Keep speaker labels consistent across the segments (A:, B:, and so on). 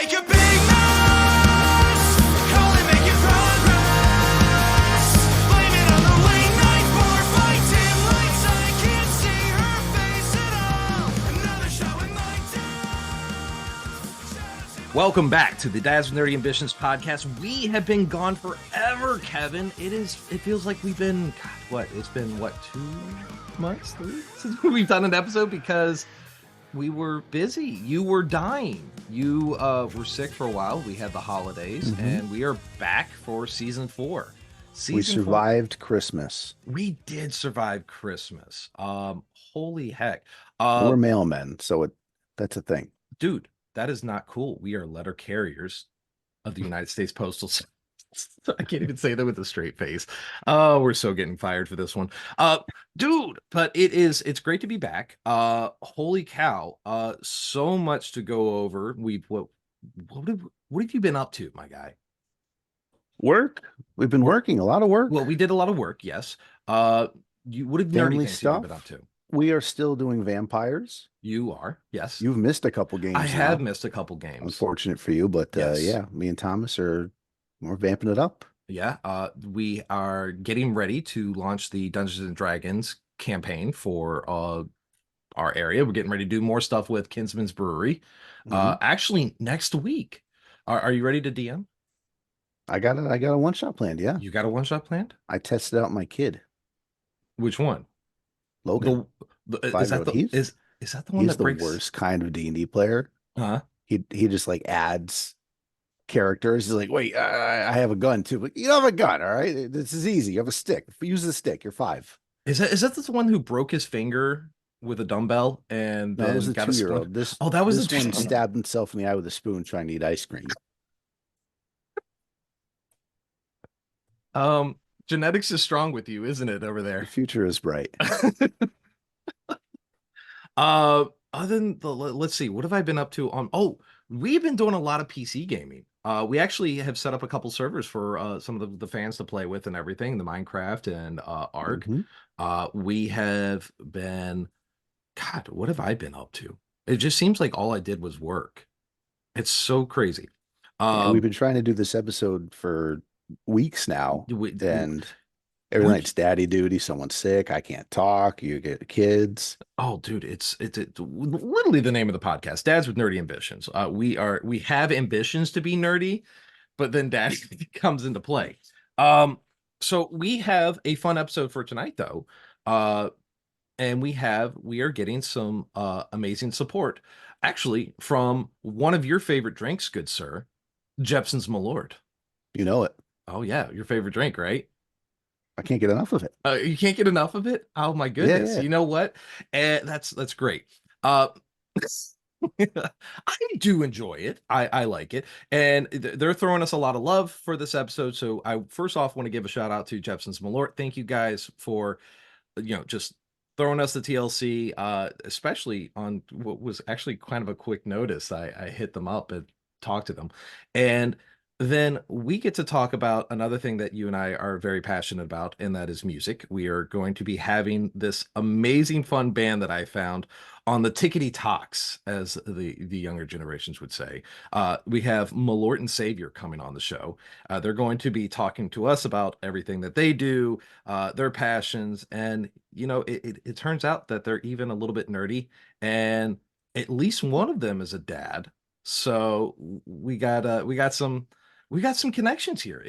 A: make a big mess. Call it making progress. Blame it on the late night bar fight. Dim lights, I can't see her face at all. Another show in my town.
B: Welcome back to the Dads with Nerdy Ambitions podcast. We have been gone forever, Kevin. It feels like we've been, it's been 2 months, 3 since we've done an episode because we were busy. You were dying. You were sick for a while. We had the holidays, and we are back for season 4.
C: We survived Christmas.
B: We did survive Christmas. Holy heck.
C: We're mailmen, so that's a thing.
B: Dude, that is not cool. We are letter carriers of the United States Postal Service. I can't even say that with a straight face. Oh, we're so getting fired for this one. Dude, but it's great to be back. Holy cow. So much to go over. What have you been up to, my guy?
C: Work. We've been working a lot of work.
B: Well, we did a lot of work, yes. What have nerdy things
C: stuff.
B: you've been up to?
C: We are still doing vampires.
B: You are, yes.
C: You've missed a couple games.
B: I have missed a couple games.
C: Unfortunate for you, but
B: yes.
C: Yeah, me and Thomas we're vamping it up.
B: Yeah, we are getting ready to launch the Dungeons and Dragons campaign for our area. We're getting ready to do more stuff with Kinsman's Brewery. Actually, next week. Are you ready to DM?
C: I got a one-shot planned, yeah.
B: You got a one-shot planned?
C: I tested out my kid.
B: Which one?
C: Logan.
B: Is that the one that breaks?
C: The worst kind of D&D player.
B: Uh-huh.
C: He just like adds characters. He's like, wait, I have a gun too. But you don't have a gun, all right? This is easy. You have a stick. Use the stick. You're 5.
B: Is that the one who broke his finger with a dumbbell and
C: no,
B: then
C: that was a
B: got
C: 2-year-old.
B: that was
C: this one stabbed himself in the eye with a spoon trying to eat ice cream.
B: Genetics is strong with you, isn't it, over there?
C: The future is bright.
B: Other than let's see, what have I been up to we've been doing a lot of PC gaming. We actually have set up a couple servers for some of the fans to play with and everything, the Minecraft and Ark. We have been, God, what have I been up to? It just seems like all I did was work. It's so crazy.
C: We've been trying to do this episode for weeks now, and every night's daddy duty. Someone's sick. I can't talk. You get kids.
B: Oh, dude, it's literally the name of the podcast, Dads with Nerdy Ambitions. We have ambitions to be nerdy, but then daddy comes into play. So we have a fun episode for tonight, though. And we are getting some amazing support, actually, from one of your favorite drinks, good sir, Jeppson's Malort.
C: You know it.
B: Oh yeah, your favorite drink, right?
C: I can't get enough of it.
B: You can't get enough of it? Oh my goodness.
C: Yeah.
B: You know what? That's great. I do enjoy it. I like it. And they're throwing us a lot of love for this episode. So I first off want to give a shout out to Jeppson's Malort. Thank you guys for, just throwing us the TLC, especially on what was actually kind of a quick notice. I hit them up and talked to them. And then we get to talk about another thing that you and I are very passionate about, and that is music. We are going to be having this amazing fun band that I found on the Tickety Talks, as the younger generations would say. We have Malort Savior coming on the show. They're going to be talking to us about everything that they do, their passions, and it turns out that they're even a little bit nerdy, and at least one of them is a dad. So we got some connections here.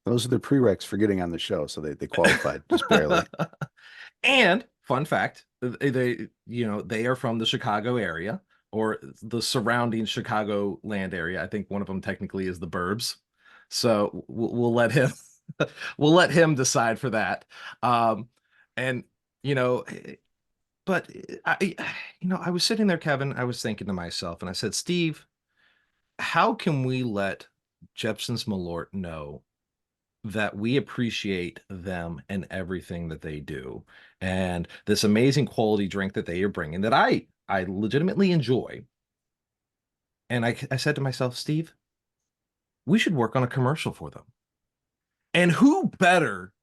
C: Those are the prereqs for getting on the show, so they qualified just barely.
B: And fun fact, they are from the Chicago area or the surrounding Chicago land area. I think one of them technically is the Burbs. So we'll let him decide for that. But I was sitting there, Kevin, I was thinking to myself, and I said, Steve, how can we let Jeppson's Malort know that we appreciate them and everything that they do, and this amazing quality drink that they are bringing that I legitimately enjoy? And I said to myself, Steve, we should work on a commercial for them. And who better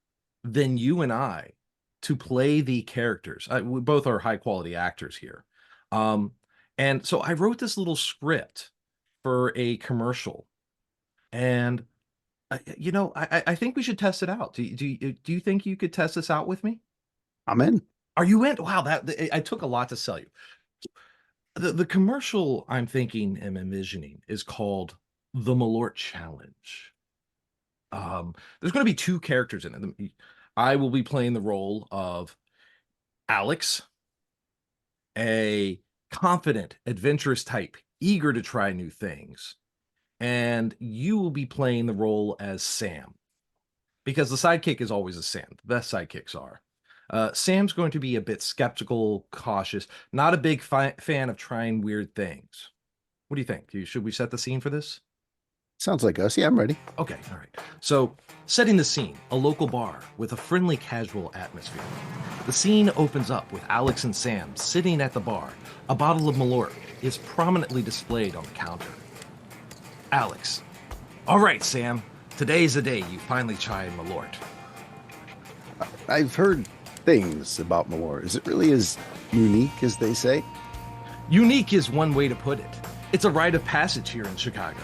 B: than you and I to play the characters? We both are high quality actors here. And so I wrote this little script for a commercial, and I think we should test it out. Do you think you could test this out with me?
C: I'm in.
B: Are you in? Wow, I took a lot to sell you. The commercial I'm thinking and envisioning is called the Malort Challenge. There's going to be two characters in it. I will be playing the role of Alex, a confident, adventurous type, eager to try new things. And you will be playing the role as Sam, because the sidekick is always a Sam. The best sidekicks are. Sam's going to be a bit skeptical, cautious, not a big fan of trying weird things. What do you think? Should we set the scene for this?
C: Sounds like us. Yeah, I'm ready.
B: Okay, all right. So, setting the scene, a local bar with a friendly, casual atmosphere. The scene opens up with Alex and Sam sitting at the bar. A bottle of Malort is prominently displayed on the counter. Alex: all right, Sam, today's the day you finally try Malort.
C: I've heard things about Malort. Is it really as unique as they say?
B: Unique is one way to put it. It's a rite of passage here in Chicago.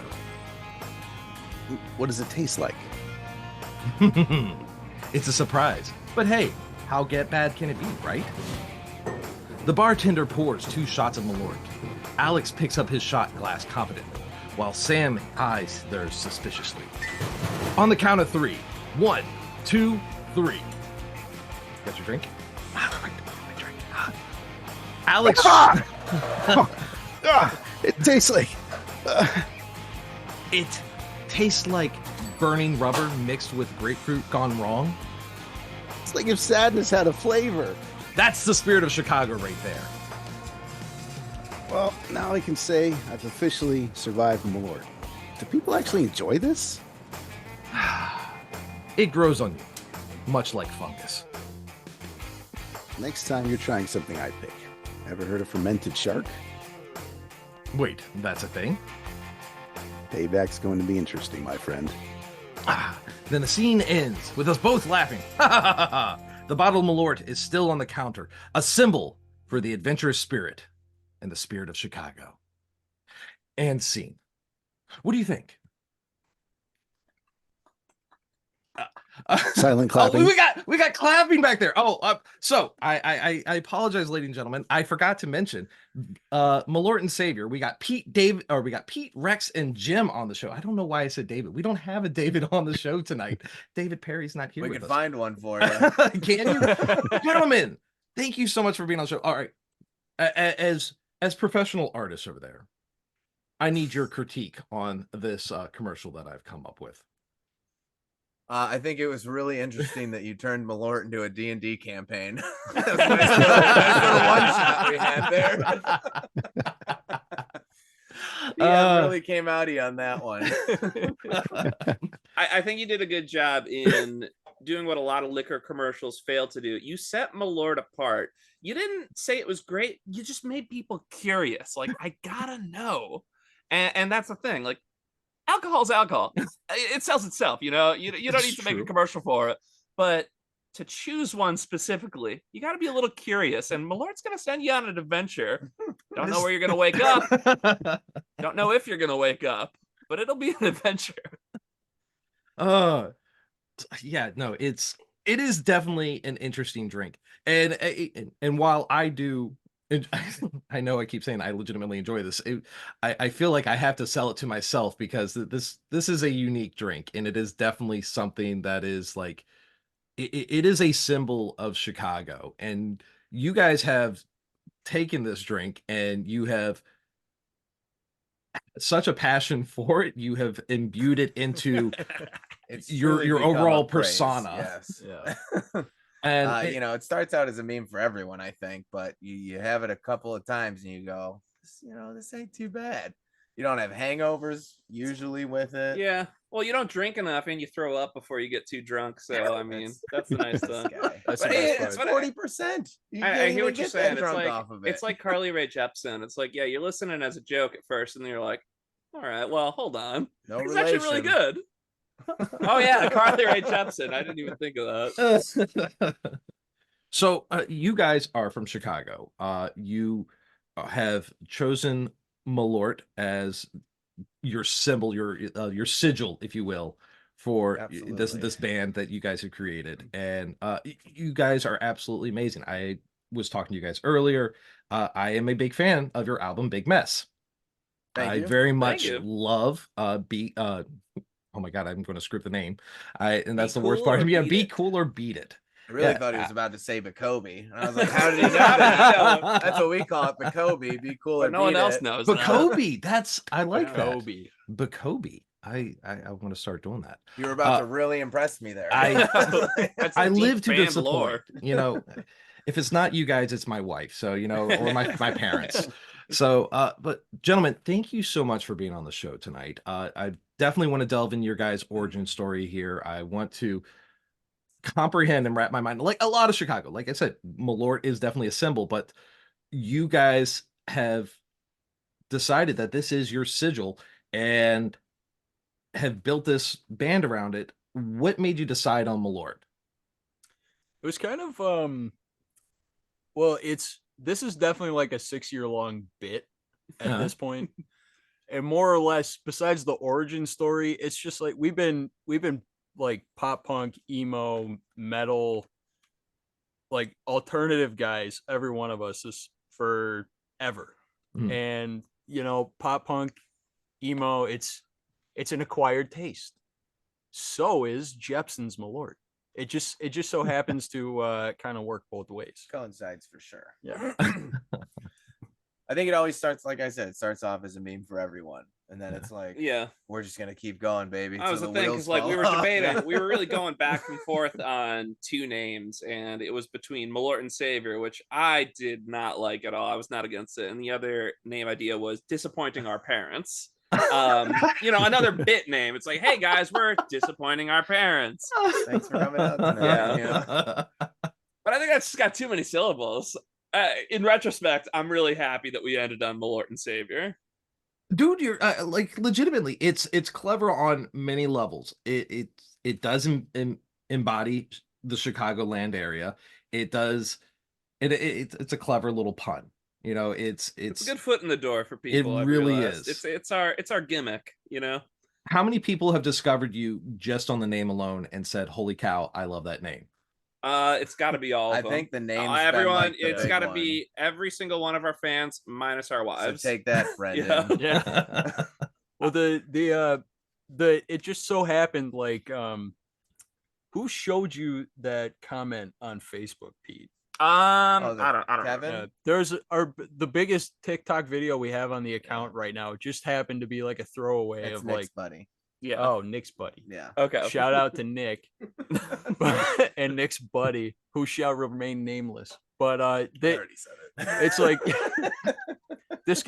C: What does it taste like?
B: It's a surprise. But hey, how bad can it be, right? The bartender pours 2 shots of Malort. Alex picks up his shot glass confidently, while Sam eyes theirs suspiciously. On the count of 3. 1, 2, 3. Got your drink? My drink. Alex.
C: It tastes like.
B: It tastes like burning rubber mixed with grapefruit gone wrong.
C: It's like if sadness had a flavor.
B: That's the spirit of Chicago right there.
C: Well, now I can say I've officially survived Malort. Do people actually enjoy this?
B: It grows on you, much like fungus.
C: Next time you're trying something I pick. Ever heard of fermented shark?
B: Wait, that's a thing?
C: Payback's going to be interesting, my friend.
B: Then the scene ends with us both laughing. The bottle of Malort is still on the counter, a symbol for the adventurous spirit and the spirit of Chicago. And scene. What do you think?
C: Silent clapping.
B: Oh, we got clapping back there. So I apologize, ladies and gentlemen. I forgot to mention Malort Savior. We got Pete, Rex, and Jim on the show. I don't know why I said David. We don't have a David on the show tonight. David Perry's not here.
D: We
B: with
D: can
B: us.
D: find one for you.
B: Can you? Gentlemen, thank you so much for being on the show. All right. As professional artists over there, I need your critique on this commercial that I've come up with.
D: I think it was really interesting that you turned Malort into a D&D campaign. That's the one shot we had there. Yeah, really came outy on that one.
E: I think you did a good job in doing what a lot of liquor commercials fail to do. You set Malort apart. You didn't say it was great. You just made people curious. Like, I gotta know. And that's the thing. Like, alcohol's alcohol. It sells itself, you know. You don't need to make a commercial for it. But to choose one specifically, you got to be a little curious. And Malort's going to send you on an adventure. Don't know where you're going to wake up. Don't know if you're going to wake up. But it'll be an adventure.
B: Yeah, no, it is definitely an interesting drink. And while I do, I know I keep saying I legitimately enjoy this. I feel like I have to sell it to myself because this is a unique drink, and it is definitely something that is like it is a symbol of Chicago. And you guys have taken this drink and you have such a passion for it. You have imbued it into your overall persona.
D: Yes.
E: Yeah.
B: And
D: you know, it starts out as a meme for everyone, I think, but you have it a couple of times and you go, this ain't too bad. You don't have hangovers usually with it.
E: Yeah. Well, you don't drink enough and you throw up before you get too drunk. So, I mean, that's the nice thing.
D: But it's 40%.
E: I hear what you're saying. It's like Carly Rae Jeppson. It's like, yeah, you're listening as a joke at first, and then you're like, all right, well, hold on.
D: No
E: it's
D: relation.
E: actually really good. Oh, yeah, Carly Rae Jeppson. I didn't even think of that.
B: So you guys are from Chicago. You have chosen Malort as your symbol, your sigil, if you will, for this
D: Absolutely.
B: band that you guys have created. And you guys are absolutely amazing. I was talking to you guys earlier. I am a big fan of your album Big Mess.
D: Thank
B: I
D: you.
B: very
E: Thank
B: much
E: you.
B: love oh my god, I'm going to script the name. And that's
E: Be
B: the worst
E: cool
B: part.
E: or
B: Yeah,
E: beat
B: be
E: it.
B: cool or beat it.
D: I really
B: Yeah.
D: thought he was about to say Bacobi. And I was like, how did he know
E: How did he
D: that?
E: know?
D: That's what we call it, Bacobi. Be cool or
E: But no one
D: beat
E: else
D: it.
E: knows that.
B: Bacobi. I like that.
F: Kobe.
B: Bacobi. I want to start doing that.
D: You were about to really impress me there.
E: That's
B: I
E: some deep
B: live to
E: band
B: disappoint.
E: lore.
B: You know, if it's not you guys, it's my wife. So, you know, or my parents. So, but gentlemen, thank you so much for being on the show tonight. I definitely want to delve in your guys' origin story here. I want to comprehend and wrap my mind, like a lot of Chicago. Like I said, Malort is definitely a symbol, but you guys have decided that this is your sigil and have built this band around it. What made you decide on Malort?
F: It was kind of well, this is definitely like a 6-year long bit at
B: Uh-huh.
F: this point. And more or less, besides the origin story, it's just like we've been like pop punk, emo, metal, like alternative guys, every one of us is forever.
B: Mm.
F: And you know, pop punk, emo, it's an acquired taste. So is Jeppson's Malort. It just so happens to kind of work both ways.
D: Coincides for sure.
F: Yeah.
D: I think it always starts, like I said, it starts off as a meme for everyone. And then it's like,
E: Yeah.
D: we're just going to keep going, baby.
E: That was
D: till
E: the thing,
D: wheels
E: because like we
D: fall
E: were
D: off.
E: debating, we were really going back and forth on two names, and it was between Malort Savior, which I did not like at all. I was not against it, and the other name idea was disappointing our parents. You know, another bit name. It's like, hey guys, we're disappointing our parents.
D: Thanks for coming out tonight.
E: Yeah.
D: you know?
E: But I think that's just got too many syllables. In retrospect, I'm really happy that we ended on Malort Savior.
B: Dude, you're like legitimately, it's clever on many levels. It does embody the Chicagoland area. It does it's a clever little pun. You know, it's
E: a good foot in the door for people.
B: It
E: I've
B: really
E: realized.
B: is.
E: It's our gimmick, you know.
B: How many people have discovered you just on the name alone and said, "Holy cow, I love that name"?
E: It's got to be all of
D: I
E: them.
D: think the name's been,
E: everyone.
D: like, the
E: It's
D: big
E: got to
D: one.
E: be every single one of our fans minus our
D: So
E: wives.
D: take that, Brendan.
F: Yeah. Well, the it just so happened like who showed you that comment on Facebook, Pete?
E: I don't
D: Kevin?
E: know.
F: There's the biggest TikTok video we have on the account right now. It just happened to be like a throwaway
D: It's
F: of
D: Nick's
F: like,
D: buddy.
E: Yeah.
F: oh, Nick's buddy.
D: Yeah.
E: Okay.
F: Shout out to Nick and Nick's buddy, who shall remain nameless. But
D: I
F: they,
D: already said it.
F: it's like this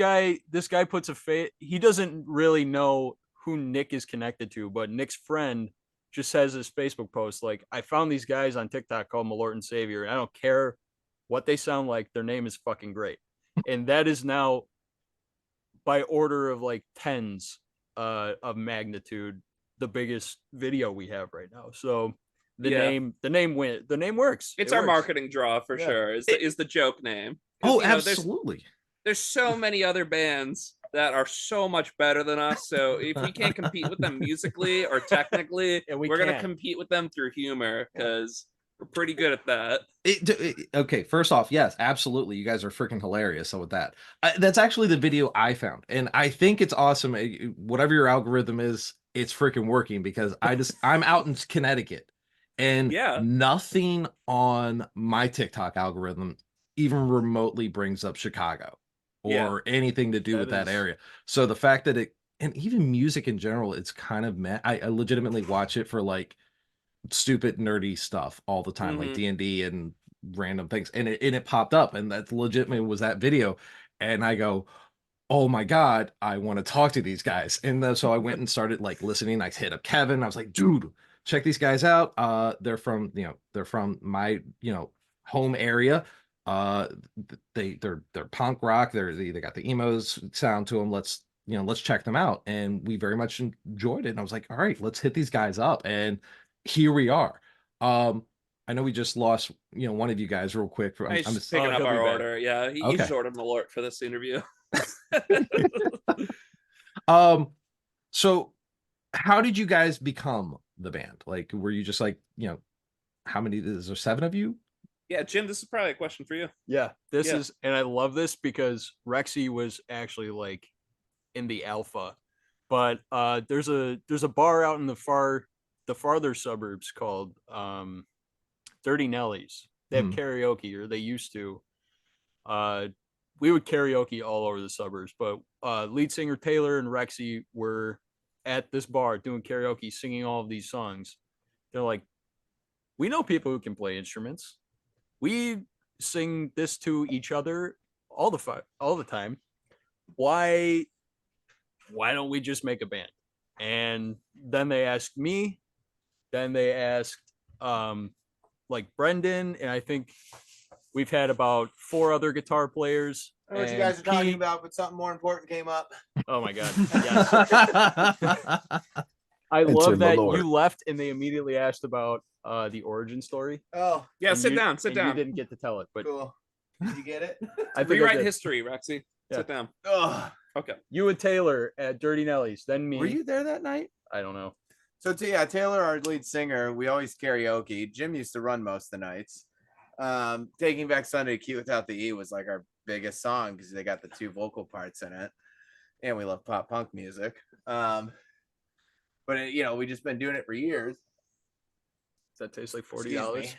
F: guy puts a face. He doesn't really know who Nick is connected to, but Nick's friend just has this Facebook post like, I found these guys on TikTok called Malort Savior, and I don't care what they sound like, their name is fucking great. And that is now by order of like tens of magnitude the biggest video we have right now. So the name works.
E: It's
F: It
E: our
F: works.
E: marketing draw for
F: Yeah.
E: sure. Is the joke name? 'Cause,
B: Oh,
E: you know,
B: absolutely.
E: There's so many other bands that are so much better than us. So if we can't compete with them musically or technically,
F: And we
E: we're gonna
F: can't.
E: compete with them through humor because we're pretty good at that.
B: Okay, first off, yes, absolutely. You guys are freaking hilarious. So with that, that's actually the video I found, and I think it's awesome. Whatever your algorithm is, it's freaking working because I'm out in Connecticut, and
E: Yeah.
B: nothing on my TikTok algorithm even remotely brings up Chicago or
E: Yeah.
B: anything to do with that
F: is-
B: area. So the fact that it, and even music in general, it's kind of I legitimately watch it for like stupid nerdy stuff all the time, like
E: Mhm.
B: D&D and random things, and it popped up, and that legitimately was that video, and I go, oh my god, I want to talk to these guys. And then so I went and started like listening. I hit up Kevin. I was like, dude, check these guys out. They're from my home area. They're punk rock. They got the emos sound to them. Let's check them out. And we very much enjoyed it. And I was like, all right, let's hit these guys up. And here we are. I know we just lost one of you guys real quick.
E: He's just picking up
F: he'll be
E: our
F: back.
E: order. Yeah, he
B: Okay.
E: just ordered Malort for this interview.
B: Um, So how did you guys become the band? Like, were you just like, how many, is there 7 of you?
E: Yeah, Jim, this is probably a question for you.
F: Yeah, this
E: Yeah.
F: is, and I love this because Rexy was actually like in the alpha, but there's a bar out in the farther suburbs called Dirty Nellies. They have karaoke, or they used to. We would karaoke all over the suburbs, but lead singer Taylor and Rexy were at this bar doing karaoke, singing all of these songs. They're like, we know people who can play instruments. We sing this to each other all the time. Why don't we just make a band? And then they asked me. Then they asked like Brendan, and I think we've had about 4 other guitar players.
D: I know what you guys are talking about, but something more important came up.
F: Oh my god! Yes. I love that
C: Malort.
F: you left and they immediately asked about the origin story.
D: Oh,
E: Yeah,
F: And
E: sit
F: you-
E: down. Sit
F: and
E: down.
F: You didn't get to tell it, but
D: cool. Did you get it?
F: I think I
E: Rewrite
F: did.
E: history, Rexy.
F: Yeah.
E: Sit down.
D: Oh,
E: Okay.
F: You and Taylor at Dirty Nellies, then me.
D: were you there that night?
F: I don't know.
D: So yeah, Taylor, our lead singer, we always karaoke. Jim used to run most of the nights. Taking Back Sunday, Cute Without the E was like our biggest song because they got the 2 vocal parts in it, and we love pop punk music. But we just been doing it for years.
F: Does that taste like
D: Excuse
F: $40?
D: me.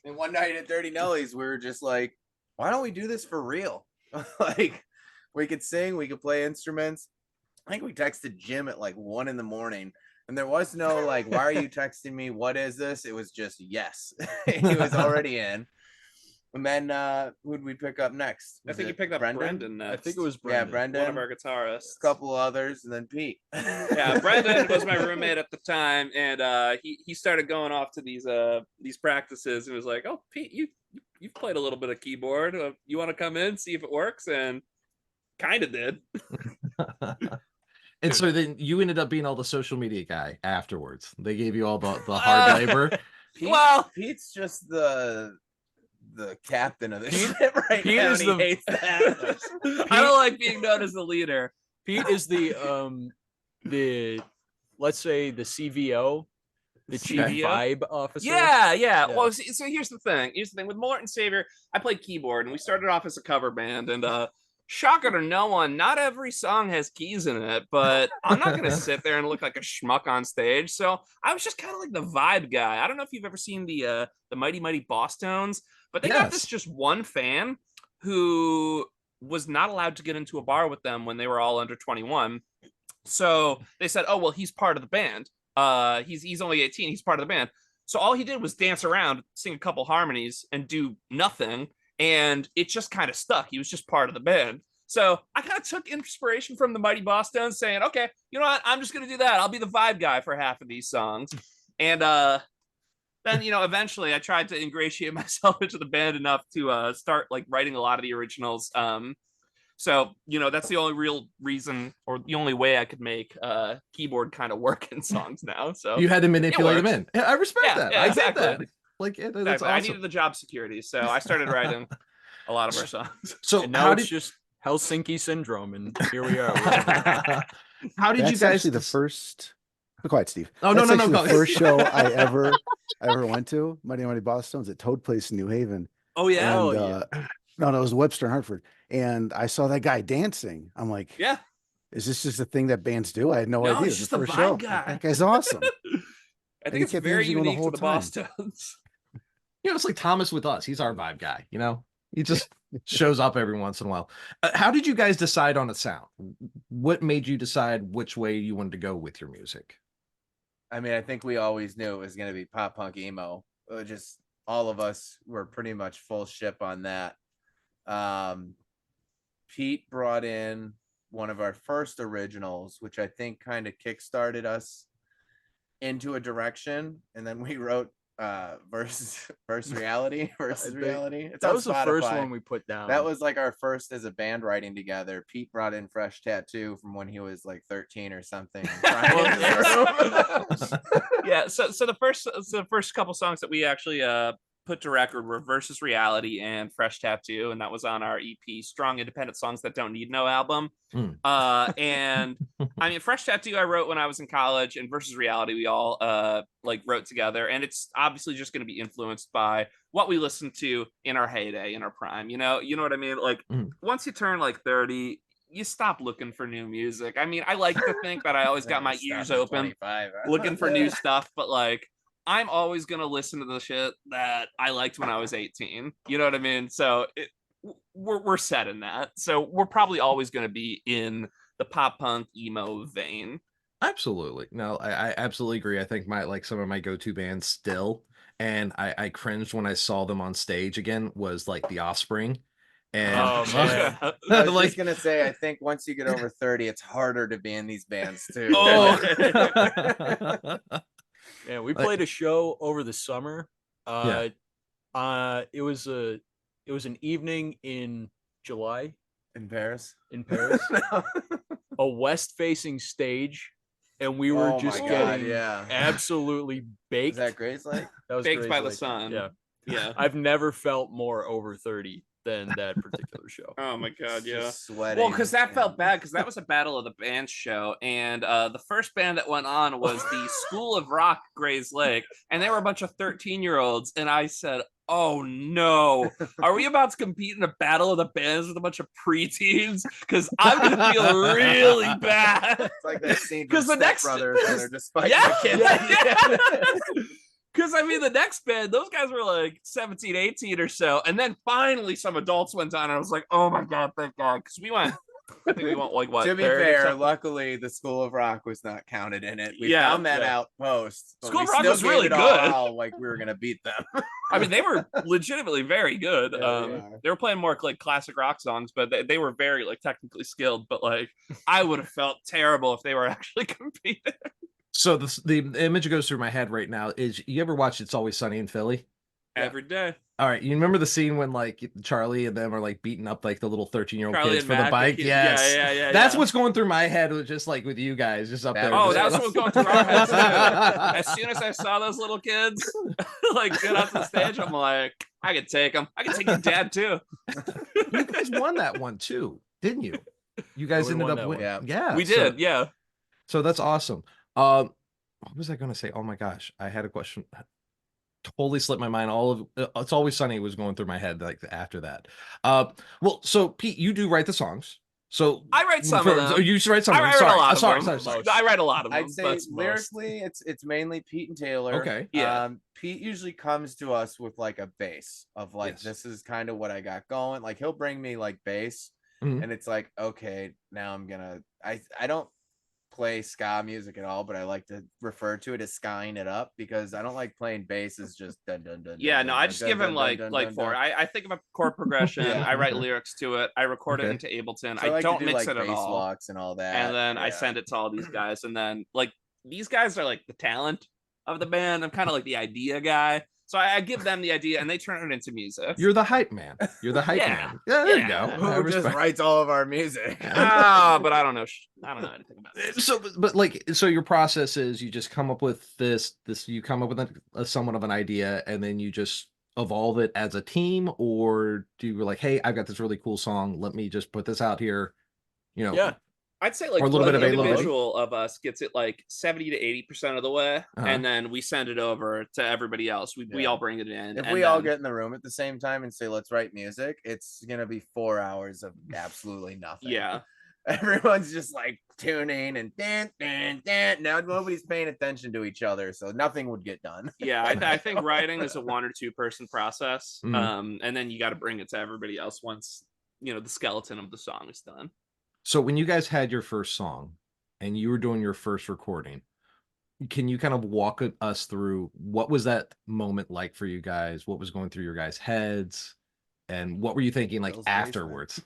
D: And one night at Dirty Nellies, we were just like, why don't we do this for real? Like, we could sing, we could play instruments. I think we texted Jim at like 1 a.m, and there was no like, why are you texting me? What is this? It was just yes. He was already in. And then who'd we pick up next?
E: I think you picked up Brendan next.
F: I think it was
D: Yeah,
F: Brendan.
D: Brendan.
E: one of our guitarists.
D: A couple others, and then Pete.
E: Yeah, Brendan was my roommate at the time, and he started going off to these practices and was like, "Oh, Pete, you've played a little bit of keyboard. You want to come in, see if it works?" And kind of did.
B: And so then you ended up being all the social media guy afterwards. They gave you all the hard labor.
D: Pete's just the captain of the ship right
F: Pete
D: now.
F: is
D: And he
F: the-
D: hates that.
E: I don't like being known as the leader.
F: Pete is the let's say the CVO, the chief
E: CVO?
F: vibe officer.
E: Yeah.
F: Yeah.
E: Well, so here's the thing. With Malort Savior, I played keyboard, and we started off as a cover band. And shocker to no one, not every song has keys in it. But I'm not gonna sit there and look like a schmuck on stage. So I was just kind of like the vibe guy. I don't know if you've ever seen the Mighty Mighty Boss Tones, but they got this just one fan who was not allowed to get into a bar with them when they were all under 21. So they said, "Oh well, he's part of the band. He's only 18. He's part of the band." So all he did was dance around, sing a couple harmonies, and do nothing. And it just kind of stuck. He was just part of the band. So I kind of took inspiration from the Mighty Boss Tones, saying, "Okay, you know what? I'm just gonna do that. I'll be the vibe guy for half of these songs." And then eventually I tried to ingratiate myself into the band enough to start like writing a lot of the originals. So that's the only real reason, or the only way I could make keyboard kind of work in songs now. So
B: You had to manipulate them
E: works.
B: in. Yeah, I respect that.
E: Yeah,
B: I get
E: exactly.
B: that. Like that's
E: Exactly. I
B: awesome.
E: needed the job security, so I started writing a lot of our songs.
B: So
F: And now
B: how
F: it's
B: did
F: just Helsinki syndrome, and here we are.
B: how did
C: That's
B: you guys
C: actually the first. Be quiet, Steve.
B: Oh, no,
C: That's
B: no, no,
C: actually
B: go.
C: the first show I ever went to. Mighty Mighty Boss Stones at Toad Place in New Haven.
E: Oh yeah,
F: Oh,
C: And, no, it was Webster and Hartford. And I saw that guy dancing. I'm like,
E: yeah.
C: is this just a thing that bands do? I had no
E: No,
C: idea.
E: he's
C: It was
E: just
C: the
E: a
C: first
E: vibe
C: show.
E: guy.
C: That guy's awesome.
E: I
C: he
E: think it's
C: kept
E: very
C: dancing the
E: unique
C: whole
E: to the Boss
C: time.
E: Tones.
B: It's like Thomas with us. He's our vibe guy. He just shows up every once in a while. How did you guys decide on a sound? What made you decide which way you wanted to go with your music?
D: I mean, I think we always knew it was going to be pop punk emo. Just all of us were pretty much full ship on that. Pete brought in one of our first originals, which I think kind of kickstarted us into a direction, and then we wrote versus reality. It's
F: That
D: on
F: was the first
D: Spotify.
F: one we put down.
D: That was like our first as a band writing together. Pete brought in Fresh Tattoo from when he was like 13 or something.
E: Yeah, so the first couple songs that we actually put to record were Versus Reality and Fresh Tattoo, and that was on our EP, Strong Independent Songs That Don't Need No album. And I mean, Fresh Tattoo I wrote when I was in college, and Versus Reality we all like wrote together, and it's obviously just going to be influenced by what we listened to in our heyday, in our prime. You know what I mean? Like once you turn like 30, you stop looking for new music. I mean, I like to think that I always got my ears open looking for new stuff, but like I'm always gonna listen to the shit that I liked when I was 18. You know what I mean? So we're set in that. So we're probably always gonna be in the pop punk emo vein.
B: Absolutely. No, I absolutely agree. I think some of my go-to bands still, and I cringed when I saw them on stage again, was like The Offspring. And
F: man.
D: I was
B: like,
D: just gonna say, I think once you get over 30, it's harder to be in these bands too.
F: Yeah, we played a show over the summer.
B: Yeah.
F: It was an evening in July
D: In Paris.
F: A west-facing stage, and we were just getting absolutely baked.
D: Is that Grace Lake?
F: That was
E: Baked
F: Grace
E: by the
F: Lake.
E: sun. Yeah.
F: I've never felt more over 30 than that particular show.
E: Oh my god, yeah.
D: Just sweating.
E: Well, because that felt bad, because that was a Battle of the Bands show, and the first band that went on was the School of Rock Grays Lake, and they were a bunch of 13-year-olds, and I said, oh no, are we about to compete in a Battle of the Bands with a bunch of preteens? Because I'm gonna feel really bad.
D: It's like that scene
E: Because
D: from
E: the next
D: Brothers when they're just fighting
E: yeah,
D: the kids.
E: yeah. Because I mean, the next band, those guys were like 17, 18 or so, and then finally some adults went on, and I was like, oh my god, thank god, because I think we went like what?
D: To be
E: third or
D: fair,
E: something?
D: luckily the School of Rock was not counted in it. We
E: Yeah,
D: found that out post. But
E: School
D: we
E: of Rock
D: still
E: was
D: gave
E: really
D: it all
E: good.
D: out like we were gonna beat them.
E: I mean, they were legitimately very good.
D: Yeah, they are.
E: They were playing more like classic rock songs, but they were very like technically skilled. But like, I would have felt terrible if they were actually competing.
B: So the image that goes through my head right now is, you ever watch It's Always Sunny in Philly?
E: Every day.
B: All right, you remember the scene when like Charlie and them are like beating up like the little 13-year-old
E: Charlie
B: kids
E: and
B: for the
E: Mac,
B: bike?
E: the kid-
B: Yes.
E: yeah.
B: That's what's going through my head, with just like with you guys, just up there.
E: Oh,
B: just-
E: that's what was going through our heads too. As soon as I saw those little kids like get off the stage, I'm like, I could take them. I could take your dad too.
B: You guys won that one too, didn't you? You guys
F: we
B: ended
F: won
B: up
F: that
B: winning.
D: one.
B: Yeah,
E: We
B: so-
E: did, yeah.
B: So that's awesome. What was I going to say? Oh my gosh, I had a question. Totally slipped my mind. All of It's Always Sunny was going through my head like after that. Well, so Pete, you do write the songs. So
E: I write some of them.
B: You write some.
E: I
B: of them.
E: write
B: Sorry.
E: a lot of
B: sorry,
E: them.
B: sorry.
E: I write a lot of them.
D: I'd say
E: but most.
D: lyrically, it's mainly Pete and Taylor.
B: Okay.
E: Yeah.
D: Pete usually comes to us with like a bass of like,
B: Yes.
D: this is kind of what I got going. Like he'll bring me like bass,
B: Mhm.
D: and it's like, okay, now I don't play ska music at all, but I like to refer to it as skying it up, because I don't like playing bass as just dun dun dun.
E: Yeah,
D: dun,
E: no,
D: dun,
E: I
D: dun,
E: just
D: dun,
E: give him
D: dun,
E: like
D: dun,
E: like
D: dun,
E: four.
D: dun.
E: I think of a chord progression.
D: Yeah.
E: I write
B: Okay.
E: lyrics to it. I record it
B: Okay.
E: into Ableton.
D: So
E: I
D: like to
E: don't
D: do,
E: mix
D: like,
E: it at
D: bass
E: all.
D: locks and all that.
E: And then I
D: yeah.
E: send it to all these guys, and then like these guys are like the talent of the band. I'm kind of like the idea guy, so I give them the idea, and they turn it into music.
B: You're the hype man. You're the hype
E: Yeah.
B: man. Yeah, there you
E: Yeah.
B: go. I
D: Who just
B: respect-
D: writes all of our music?
E: But I don't know. I don't know anything about it.
B: So, but like, so your process is, you just come up with this, you come up with a somewhat of an idea, and then you just evolve it as a team, or do you like, hey, I've got this really cool song, let me just put this out here,
F: Yeah.
E: I'd say like
B: Or a little bit of
E: the
B: a little bit.
E: individual of us gets it like 70 to 80% of the way,
B: Uh-huh.
E: and then we send it over to everybody else. We
D: Yeah.
E: all bring it in.
D: If
E: and
D: we all
E: then-
D: get in the room at the same time and say, let's write music, it's gonna be 4 hours of absolutely nothing.
E: yeah.
D: Everyone's just like tuning and dan, dan, dan. Now nobody's paying attention to each other, so nothing would get done.
E: Yeah, I think writing is a 1 or 2 person process.
B: Mhm.
E: And then you got to bring it to everybody else once, the skeleton of the song is done.
B: So when you guys had your first song and you were doing your first recording, can you kind of walk us through what was that moment like for you guys? What was going through your guys' heads? And what were you thinking like
D: Bill's basement.
B: afterwards?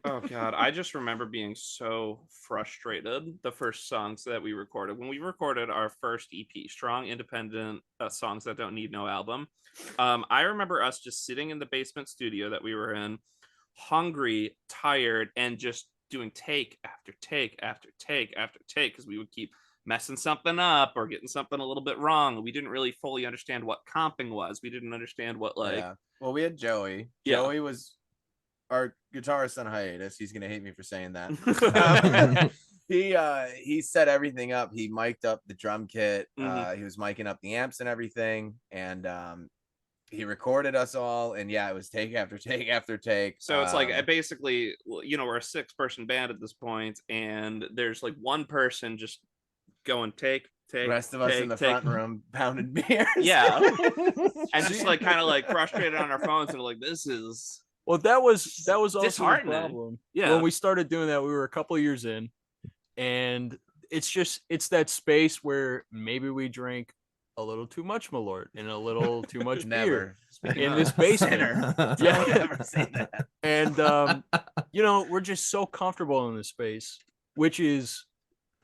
E: Oh god, I just remember being so frustrated the first songs that we recorded. When we recorded our first EP, Strong Independent Songs That Don't Need No album, I remember us just sitting in the basement studio that we were in, hungry, tired, and just doing take after take after take after take, because we would keep messing something up or getting something a little bit wrong. We didn't really fully understand what comping was. We didn't understand what
D: Well, we had Joey.
E: Yeah.
D: Joey was our guitarist on hiatus. He's gonna hate me for saying that. He set everything up. He mic'd up the drum kit. He was micing up the amps and everything, and he recorded us all. And yeah, it was take after take after take.
E: So it's like basically, you know, we're a 6-person band at this point, and there's like one person just going take.
D: The rest of us in the front room pounding beers.
E: Yeah, and just like kind of like frustrated on our phones and like, this is.
F: Well, that was also the
E: disheartening.
F: problem.
E: Yeah.
F: When we started doing that, we were a couple of years in, and it's that space where maybe we drank a little too much Malort and a little too much beer in this basement. Yeah,
D: never say that.
F: And you know, we're just so comfortable in this space, which is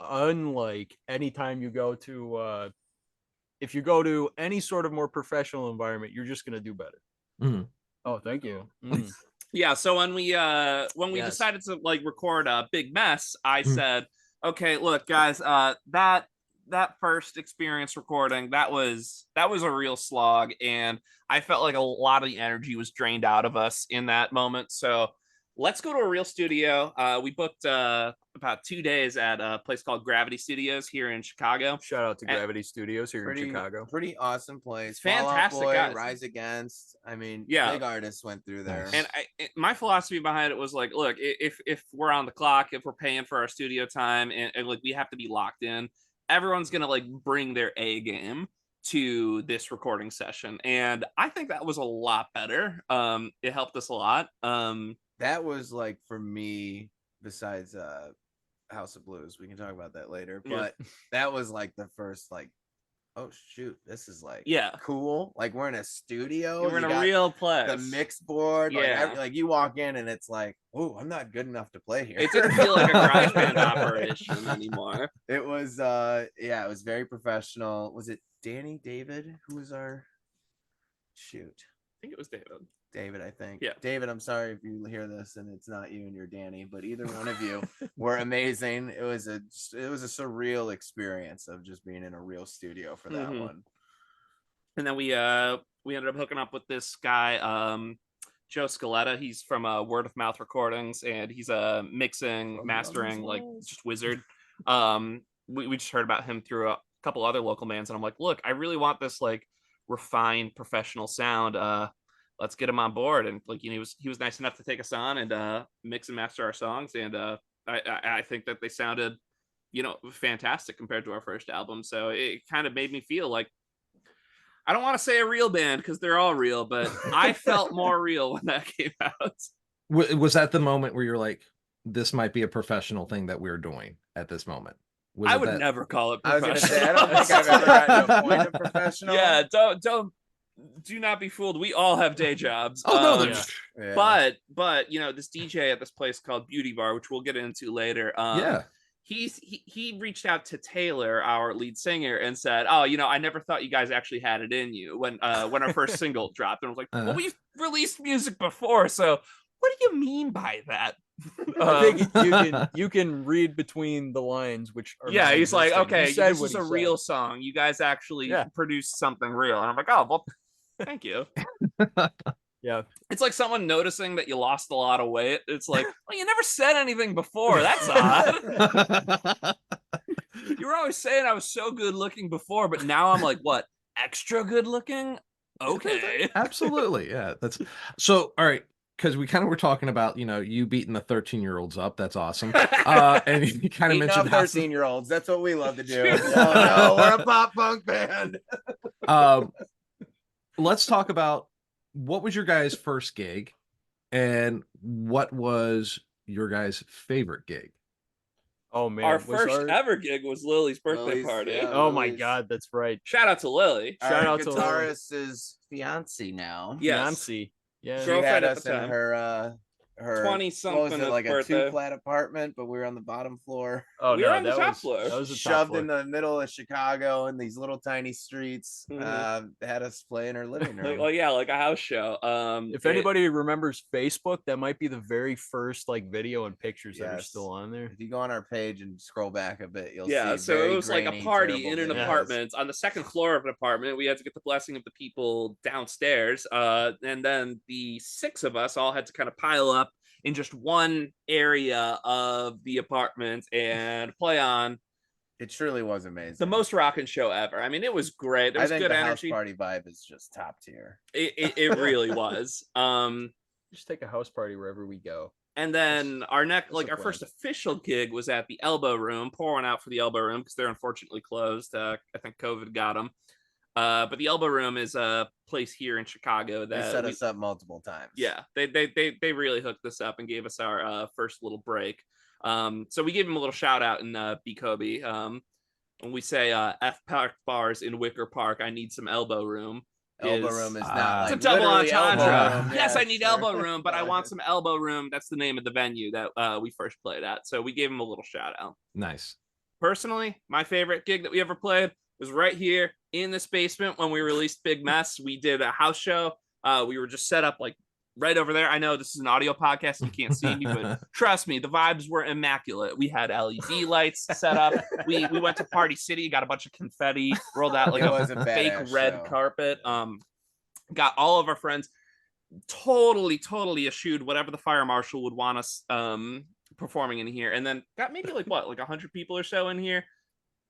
F: unlike any time you go to if you go to any sort of more professional environment, you're just gonna do better.
B: Mhm.
F: Oh, thank you.
E: Yeah, so when we decided to like record a Big Mess, I said, okay, look guys, that first experience recording, that was a real slog, and I felt like a lot of the energy was drained out of us in that moment. So let's go to a real studio. We booked about 2 days at a place called Gravity Studios here in Chicago.
F: Shout out to Gravity Studios here in Chicago.
D: Pretty awesome place.
E: Fantastic
D: Fall Out Boy,
E: guys.
D: Rise Against. I mean,
E: Yeah.
D: big artists went through there.
E: And my philosophy behind it was like, look, if we're on the clock, if we're paying for our studio time, and like we have to be locked in, everyone's gonna like bring their A game to this recording session, and I think that was a lot better. It helped us a lot.
D: That was like, for me, besides House of Blues, we can talk about that later, but that was like the first like, oh shoot, this is like cool. Like we're in a studio,
E: we're in a real place.
D: The mix board, like you walk in and it's like, oh, I'm not good enough to play here.
E: It didn't feel like a garage band operation anymore.
D: It was it was very professional. Was it Danny David who was our
E: I think it was David,
D: I think.
E: Yeah.
D: David, I'm sorry if you hear this and it's not you and you're Danny, but either one of you were amazing. It was a surreal experience of just being in a real studio for that one.
E: And then we ended up hooking up with this guy, Joe Scaletta. He's from Word of Mouth Recordings, and he's a mixing, mastering, like just wizard. We just heard about him through a couple other local bands, and I'm like, look, I really want this like refined professional sound. Let's get him on board. And like, you know, he was nice enough to take us on and mix and master our songs, and I think that they sounded, you know, fantastic compared to our first album. So it kind of made me feel like, I don't want to say a real band because they're all real, but I felt more real when that came out.
B: Was that the moment where you're like, this might be a professional thing that we're doing at this moment?
E: I would never call it professional.
D: I was gonna say, I don't think I've ever gotten to a point of professional.
E: Yeah, do not be fooled. We all have day jobs. But you know, this DJ at this place called Beauty Bar, which we'll get into later. He reached out to Taylor, our lead singer, and said, "Oh, you know, I never thought you guys actually had it in you when our first single dropped." And I was like, "Well, we've released music before, so what do you mean by that?"
F: I think you can read between the lines, which are
E: he's like, okay, this is a real song. You guys actually produced something real, and I'm like, oh well, thank you.
F: Yeah,
E: it's like someone noticing that you lost a lot of weight. It's like, well, you never said anything before. That's odd. You were always saying I was so good looking before, but now I'm like, what, extra good looking? Okay.
B: Absolutely. Yeah. That's so. All right. Because we kind of were talking about, you know, you beating the 13-year-olds up. That's awesome. And you kind of mentioned
D: 13-year-olds. That's what we love to do. No, we're a pop punk band.
B: Let's talk about, what was your guys' first gig, and what was your guys' favorite gig?
F: Oh man,
E: our first ever gig was Lily's birthday party.
D: Yeah,
F: oh my god, that's right.
E: Shout out to Lily.
F: Shout out to
D: guitarist's fiance now.
E: Yes.
F: Fiance. Yeah,
D: she had us in her her
E: 20
D: what was
E: something
D: it, like a
E: birthday.
D: 2-flat apartment, but we were on the bottom floor.
F: Oh
E: We
F: no,
E: were on the
F: that
E: top
F: was
E: floor.
F: that was the top
D: Shoved
F: floor.
D: in the middle of Chicago in these little tiny streets.
E: Mhm.
D: Had us play in her living room.
E: Like a house show.
F: If anybody remembers Facebook, that might be the very first like video and pictures that are
D: Yes.
F: still on there.
D: If you go on our page and scroll back a bit, you'll
E: yeah,
D: see.
E: so
D: very
E: it was like a
D: grainy,
E: party in
D: terrible
E: an
D: videos.
E: apartment on the second floor of an apartment. We had to get the blessing of the people downstairs, and then the 6 of us all had to kind of pile up in just one area of the apartment and play on
D: It truly was amazing.
E: the most rockin' show ever. I mean, it was great. There was
D: I think
E: good
D: the
E: energy.
D: house party vibe is just top tier.
E: It really was.
F: Just take a house party wherever we go.
E: And then our next,
D: That's
E: like
D: a
E: our
D: plan.
E: first official gig was at the Elbow Room. Pour one out for the Elbow Room because they're unfortunately closed. I think COVID got them. But the Elbow Room is a place here in Chicago
D: They
E: that
D: set us up multiple times.
E: yeah, they really hooked us up and gave us our first little break. So we gave them a little shout out in B Kobe. When we say F Park bars in Wicker Park, I need some elbow room.
D: Elbow room is not
E: It's
D: like
E: a double
D: literally elbow
E: entendre.
D: room.
E: Yes,
D: Yeah,
E: I need
D: sure.
E: elbow room, but I want some elbow room. That's the name of the venue that we first played at. So we gave him a little shout out.
B: Nice.
E: Personally, my favorite gig that we ever played was right here in this basement when we released Big Mess. We did a house show. We were just set up like right over there. I know this is an audio podcast and you can't see me, but trust me, the vibes were immaculate. We had LED lights set up. We went to Party City, got a bunch of confetti, rolled out like
D: It was a
E: fake
D: badass
E: red
D: show.
E: carpet. Got all of our friends totally eschewed whatever the fire marshal would want us performing in here, and then got maybe like 100 people or so in here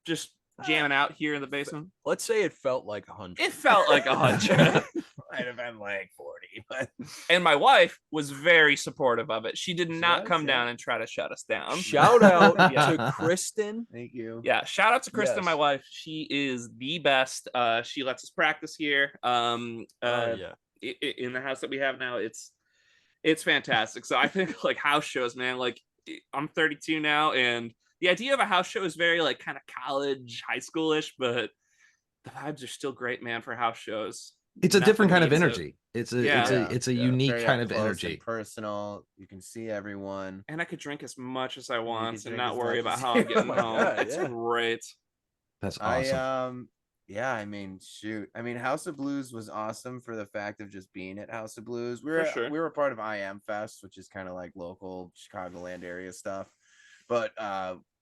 E: just jamming out here in the basement.
F: Let's say it felt like 100.
E: It felt like 100.
D: Might have been like 40, but
E: And my wife was very supportive of it. She did not
D: was,
E: come
D: yeah.
E: down and try to shut us down.
F: Shout out
E: Yeah.
F: to Kristen.
D: thank you.
E: Yeah, shout out to Kristen,
F: Yes.
E: my wife. She is the best. She lets us practice here.
F: Yeah.
E: In the house that we have now, it's fantastic. So I think like house shows, man, like I'm 32 now, and the idea of a house show is very like kind of college, high schoolish, but the vibes are still great, man, for house shows.
B: It's a different kind of
E: Nothing
B: energy. It's a
E: Yeah.
B: it's a
D: Yeah,
B: unique
D: very
B: kind
D: up
B: of
D: close
B: energy.
D: and personal. You can see everyone.
E: and I could drink as much as I want and
D: drink
E: not
D: as
E: worry
D: much
E: about
D: as
E: how
D: you
E: I'm getting
D: want.
E: home.
F: Yeah,
E: It's
F: yeah.
E: great.
B: That's awesome.
D: I mean, shoot. I mean, House of Blues was awesome for the fact of just being at House of Blues.
E: sure.
D: We were part of I Am Fest, which is kind of like local Chicagoland area stuff. But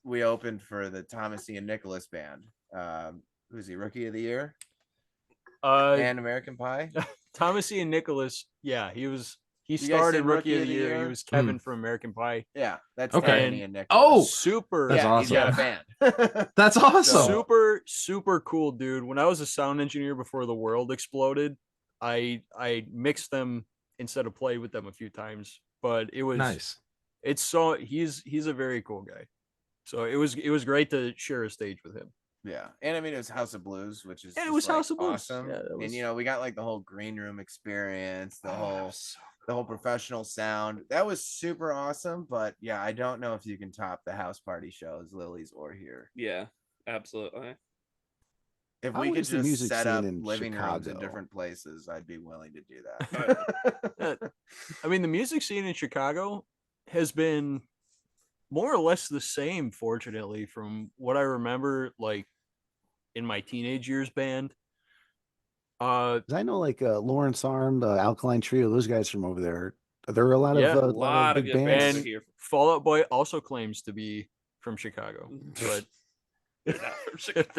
D: we opened for the Thomas Ian Nicholas band. Who's he? Rookie of the Year and American Pie.
F: Thomas Ian Nicholas. Yeah, he
D: guys
F: started
D: seen
F: Rookie of the Year. He was Kevin from American Pie.
D: Yeah, that's
B: Okay.
D: Thomas Ian Nicholas.
B: Oh,
F: Super.
B: That's
D: yeah, he's got a band.
B: That's awesome.
F: Super cool dude. When I was a sound engineer before the world exploded, I mixed them instead of played with them a few times. But it was
B: Nice.
F: It's so he's a very cool guy. So it was great to share a stage with him.
D: Yeah, and I mean it was House of Blues, which is
F: And it
D: just,
F: was
D: like,
F: House of Blues.
D: awesome.
F: Yeah, that was-
D: And you know we got like the whole green room experience, the
E: Oh,
D: whole professional sound. That was super awesome. But yeah, I don't know if you can top the house party shows, Lily's or here.
E: Yeah, absolutely.
D: If
C: How
D: we could
C: is the
D: just
C: music
D: set
C: scene
D: up
C: in
D: living rooms in
C: Chicago?
D: different places, I'd be willing to do that.
F: I mean, the music scene in Chicago has been more or less the same, fortunately, from what I remember, like in my teenage years band.
C: 'Cause I know like Lawrence Arm, the Alkaline Trio, those guys from over there. Are there a lot
F: Yeah,
C: of
E: A lot of
C: big
E: good bands
C: bands?
E: are here.
F: Fall Out Boy also claims to be from Chicago, but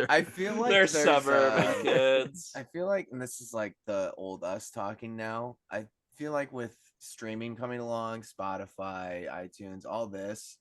D: I feel like
E: They're
D: there's,
E: suburban kids.
D: I feel like, and this is like the old us talking now. I feel like with streaming coming along, Spotify, iTunes, all this,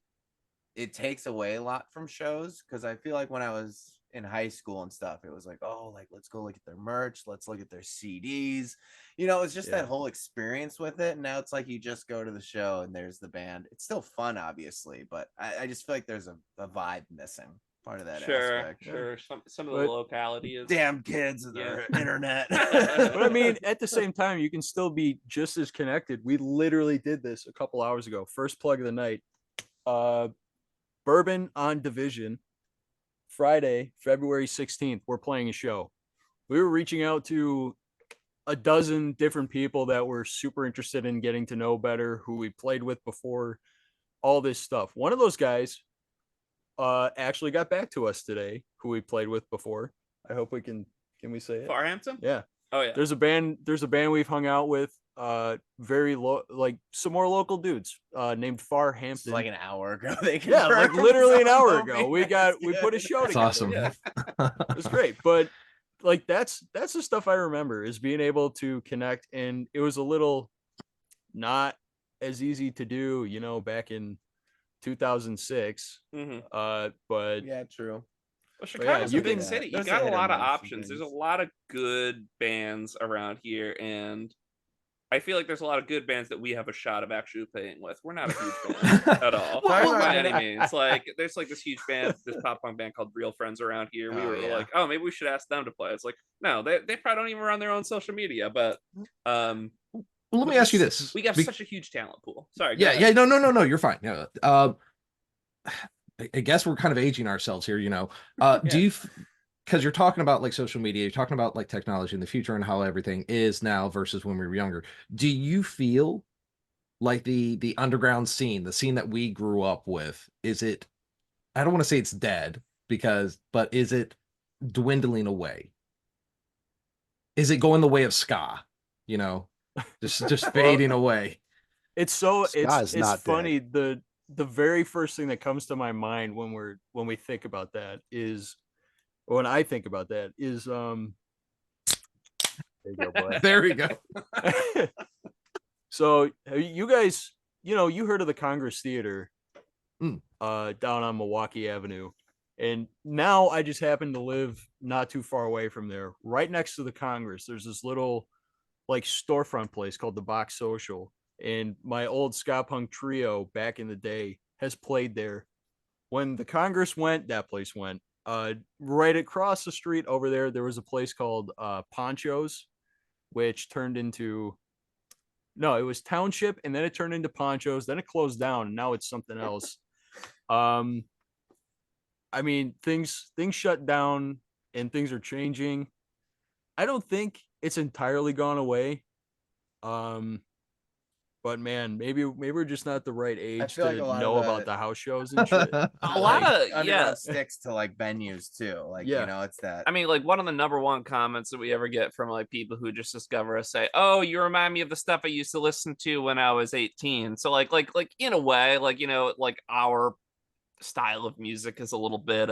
D: it takes away a lot from shows. Because I feel like when I was in high school and stuff, it was like, oh, like let's go look at their merch, let's look at their CDs. You know, it's just
F: Yeah.
D: that whole experience with it. And now it's like you just go to the show and there's the band. It's still fun, obviously, but I just feel like there's a vibe missing. Part of that aspect.
E: Sure. Some of the
F: But-
E: locality is
D: Damn kids and
E: Yeah.
D: their internet.
F: but I mean, at the same time, you can still be just as connected. We literally did this a couple hours ago. First plug of the night. Bourbon on Division. Friday, February 16th, we're playing a show. We were reaching out to a dozen different people that were super interested in getting to know better, who we played with before, all this stuff. One of those guys actually got back to us today, who we played with before. I hope we can we say it?
E: Farhampton?
F: Yeah.
E: Oh yeah.
F: There's a band we've hung out with, very like some more local dudes, named Farhampton.
D: It's like an hour ago. They
F: yeah, like
D: confirmed,
F: literally an
D: so
F: hour
D: don't
F: ago.
D: be
F: We put a show
B: That's
F: together.
B: awesome.
E: Yeah.
F: It was great. But like that's the stuff I remember, is being able to connect, and it was a little not as easy to do, back in 2006. But
D: Yeah, true.
E: Well,
F: But yeah,
E: Chicago's
F: you
E: a big
F: can-
E: city. You
D: there's
E: got
D: a
E: a
D: hit or
E: lot of
D: miss and
E: options. There's a
D: things.
E: lot of good bands around here, and I feel like there's a lot of good bands that we have a shot of actually playing with. We're not a huge band at all,
B: Well,
E: by
D: well,
E: any means. Like, there's like this huge band, this pop punk band called Real Friends around here. We
D: Oh,
E: were
D: yeah.
E: like, oh, maybe we should ask them to play. It's like, no, they probably don't even run their own social media. But
B: Well, let me ask you this.
E: we have such a huge talent pool. Sorry. go
B: Yeah,
E: ahead.
B: yeah, no, you're fine. Yeah, I guess we're kind of aging ourselves here, Do you, because you're talking about like social media, you're talking about like technology in the future and how everything is now versus when we were younger. Do you feel like the underground scene, the scene that we grew up with, is it, I don't want to say it's dead but is it dwindling away? Is it going the way of ska? Just fading away.
F: it's so
C: Ska is
F: it's
C: not
F: funny. The very first thing that comes to my mind when we think about that is, when I think about that is there you go, boy.
B: There we go.
F: So you guys, you heard of the Congress Theater
B: Mm.
F: down on Milwaukee Avenue, and now I just happen to live not too far away from there, right next to the Congress. There's this little like storefront place called the Box Social, and my old ska punk trio back in the day has played there. When the Congress went, that place went. Right across the street over there was a place called Ponchos, which turned into, no, it was Township, and then it turned into Ponchos, then it closed down, and now it's something else. I mean, things shut down and things are changing. I don't think it's entirely gone away. But man, maybe we're just not the right age
D: feel
F: to
D: like a lot
F: know
D: of
F: about the house shows and shit.
E: A lot of
D: Underground sticks to like venues too. Like,
F: Yeah.
D: it's that.
E: I mean, like, one of the number one comments that we ever get from like people who just discover us say, "Oh, you remind me of the stuff I used to listen to when I was 18." So like in a way, like, like our style of music is a little bit